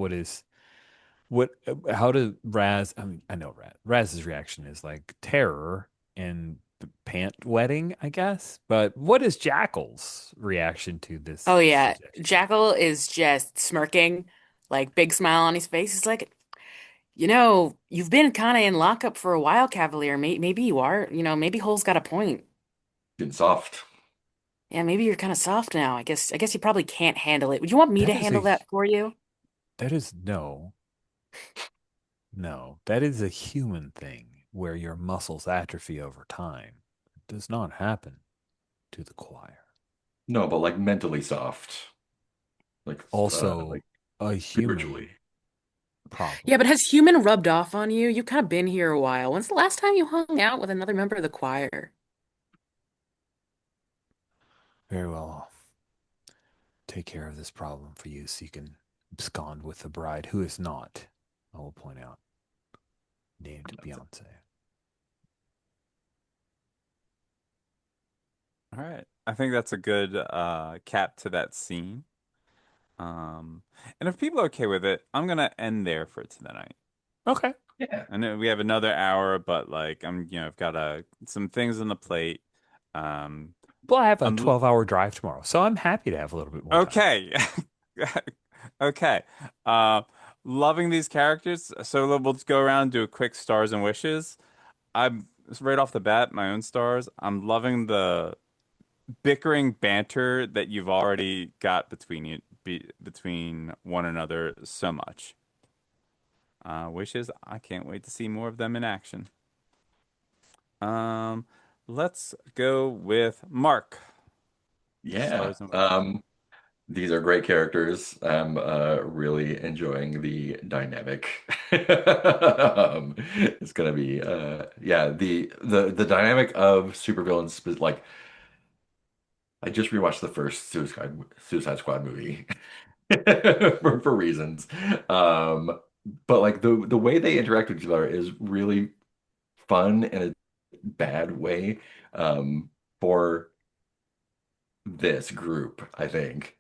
How does Raz, I mean, I know Raz's reaction is like terror and pant wetting, I guess. But what is Jackal's reaction to Oh this yeah, suggestion? Jackal is just smirking, like big smile on his face. He's like, you know, you've been kind of in lockup for a while, Cavalier. Maybe you are. Maybe Hull's got a point. Getting soft. Yeah, maybe you're kind of soft now. I guess you probably can't handle it. Would you want me to That is handle a, that for you? that is no, that is a human thing where your muscles atrophy over time. It does not happen to the choir. No, but like mentally soft, Also, like a spiritually. human problem. Yeah, but has human rubbed off on you? You've kind of been here a while. When's the last time you hung out with another member of the choir? Very well. Take care of this problem for you so you can abscond with the bride who is not, I will point out, named Beyonce. All right. I think that's a good cap to that scene. And if people are okay with it, I'm gonna end there for tonight. Okay. Yeah. I know we have another hour, but like I've got some things on the plate. Um, Well, I have a I'm 12-hour drive tomorrow, so I'm happy to have a little bit more time. okay. Okay. Uh, Loving these characters. So we'll just go around and do a quick stars and wishes. I'm right off the bat, my own stars. I'm loving the bickering banter that you've already got between one another so much. Wishes, I can't wait to see more of them in action. Um, let's go with Mark. Yeah. Stars and wishes. These are great characters. I'm really enjoying the dynamic. It's gonna be yeah, the dynamic of supervillains like I just rewatched the first Suicide Squad movie for reasons. Um, but like the way they interact with each other is really fun in a bad way for this group, I think.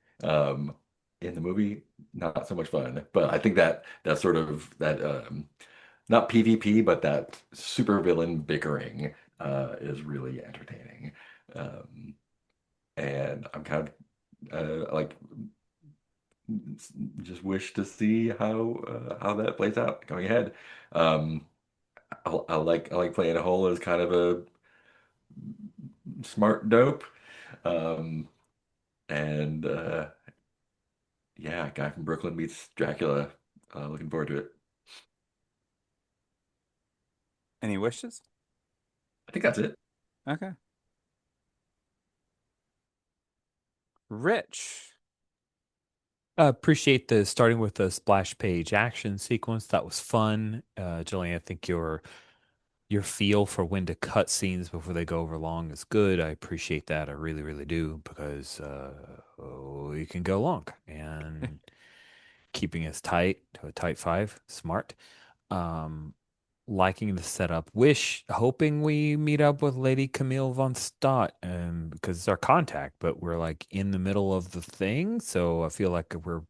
In the movie, not so much fun, but I think that sort of that not PvP, but that supervillain bickering is really entertaining. Um, and I'm kind of like just wish to see how that plays out going ahead. Um, I like playing a hole as kind of a smart dope. Um, and yeah, guy from Brooklyn meets Dracula. Looking forward to it. Any wishes? I think that's it. Okay. Rich. Appreciate the starting with the splash page action sequence. That was fun. Jillian, I think your feel for when to cut scenes before they go over long is good. I appreciate that. I really, really do because you can go long and keeping us tight to a tight five, smart. Um, Liking the setup. Hoping we meet up with Lady Camille von Stott, because it's our contact, but we're like in the middle of the thing, so I feel like we're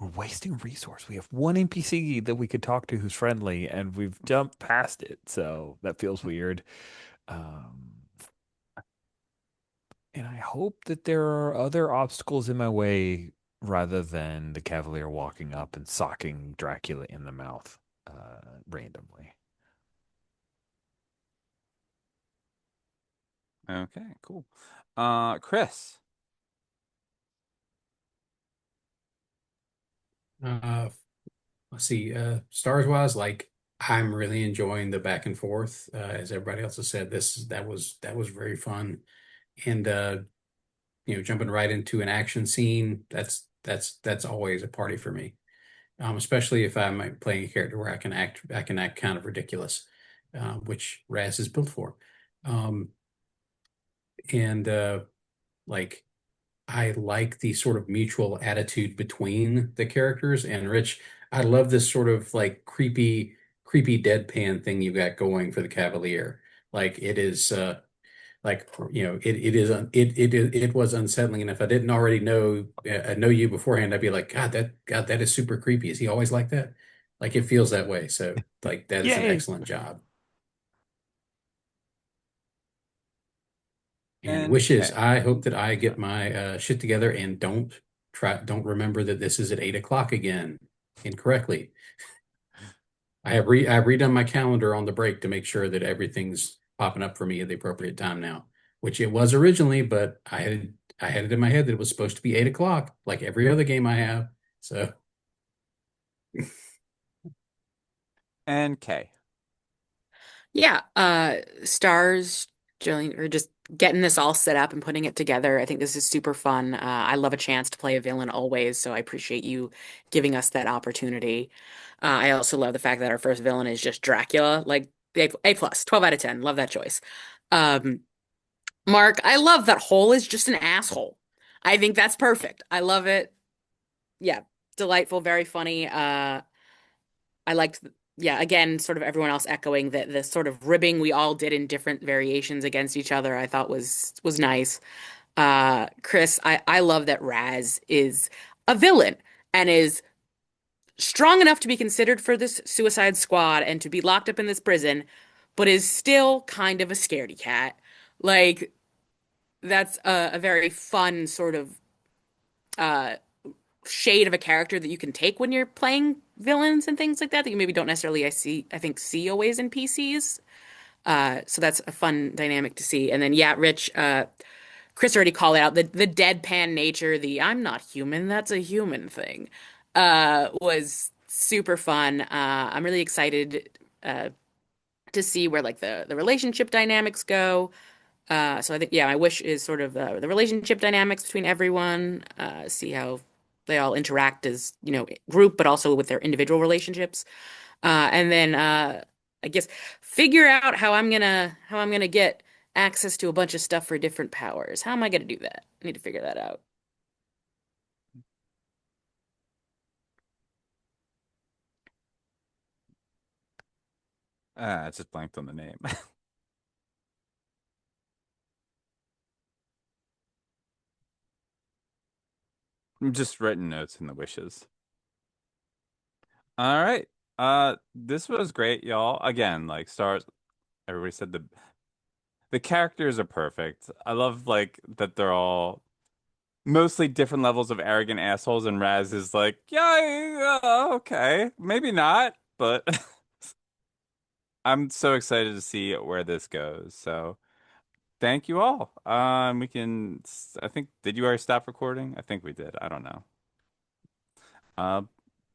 wasting resource. We have one NPC that we could talk to who's friendly, and we've jumped past it, so that feels weird. Um, and I hope that there are other obstacles in my way rather than the Cavalier walking up and socking Dracula in the mouth randomly. Okay, cool. Chris. Uh, let's see. Stars wise, like I'm really enjoying the back and forth. As everybody else has said, that was very fun, and jumping right into an action scene. That's always a party for me. Especially if I'm playing a character where I can act kind of ridiculous, which Raz is built for. Um, and like I like the sort of mutual attitude between the characters. And Rich, I love this sort of like creepy deadpan thing you got going for the Cavalier. Like it is. Like, it is it was unsettling. And if I didn't already know you beforehand, I'd be like, God, that is super creepy. Is he always like that? Like it feels that way. So like that is an Yay. excellent job. And And wishes, Kay. I hope that Oh, I sorry. get my shit together and don't remember that this is at 8 o'clock again incorrectly. I've redone my calendar on the break to make sure that everything's popping up for me at the appropriate time now, which it was originally, but I had it in my head that it was supposed to be 8 o'clock, like every other game I have. So And Kay. Yeah, stars, Jillian, or just getting this all set up and putting it together. I think this is super fun. I love a chance to play a villain always, so I appreciate you giving us that opportunity. I also love the fact that our first villain is just Dracula, like A plus, 12 out of 10. Love that choice. Um, Mark, I love that Hole is just an asshole. I think that's perfect. I love it. Yeah, delightful, very funny. I liked, yeah, again, sort of everyone else echoing that the sort of ribbing we all did in different variations against each other, I thought was nice. Chris, I love that Raz is a villain and is strong enough to be considered for this Suicide Squad and to be locked up in this prison, but is still kind of a scaredy cat. Like, that's a very fun sort of uh shade of a character that you can take when you're playing villains and things like that that you maybe don't necessarily I think see always in PCs. So that's a fun dynamic to see. And then yeah, Rich, Chris already called out the deadpan nature, the I'm not human, that's a human thing. Was super fun. I'm really excited to see where like the relationship dynamics go. So I think, yeah, my wish is sort of the relationship dynamics between everyone, see how they all interact as, group, but also with their individual relationships. And then I guess figure out how I'm gonna get access to a bunch of stuff for different powers. How am I gonna do that? I need to figure that out. I just blanked on the name. I'm just writing notes in the wishes. All right. This was great, y'all. Again, like stars, everybody said the characters are perfect. I love like that they're all mostly different levels of arrogant assholes, and Raz is like, yeah, okay, maybe not, but I'm so excited to see where this goes. So thank you all. I think, did you already stop recording? I think we did. I don't know.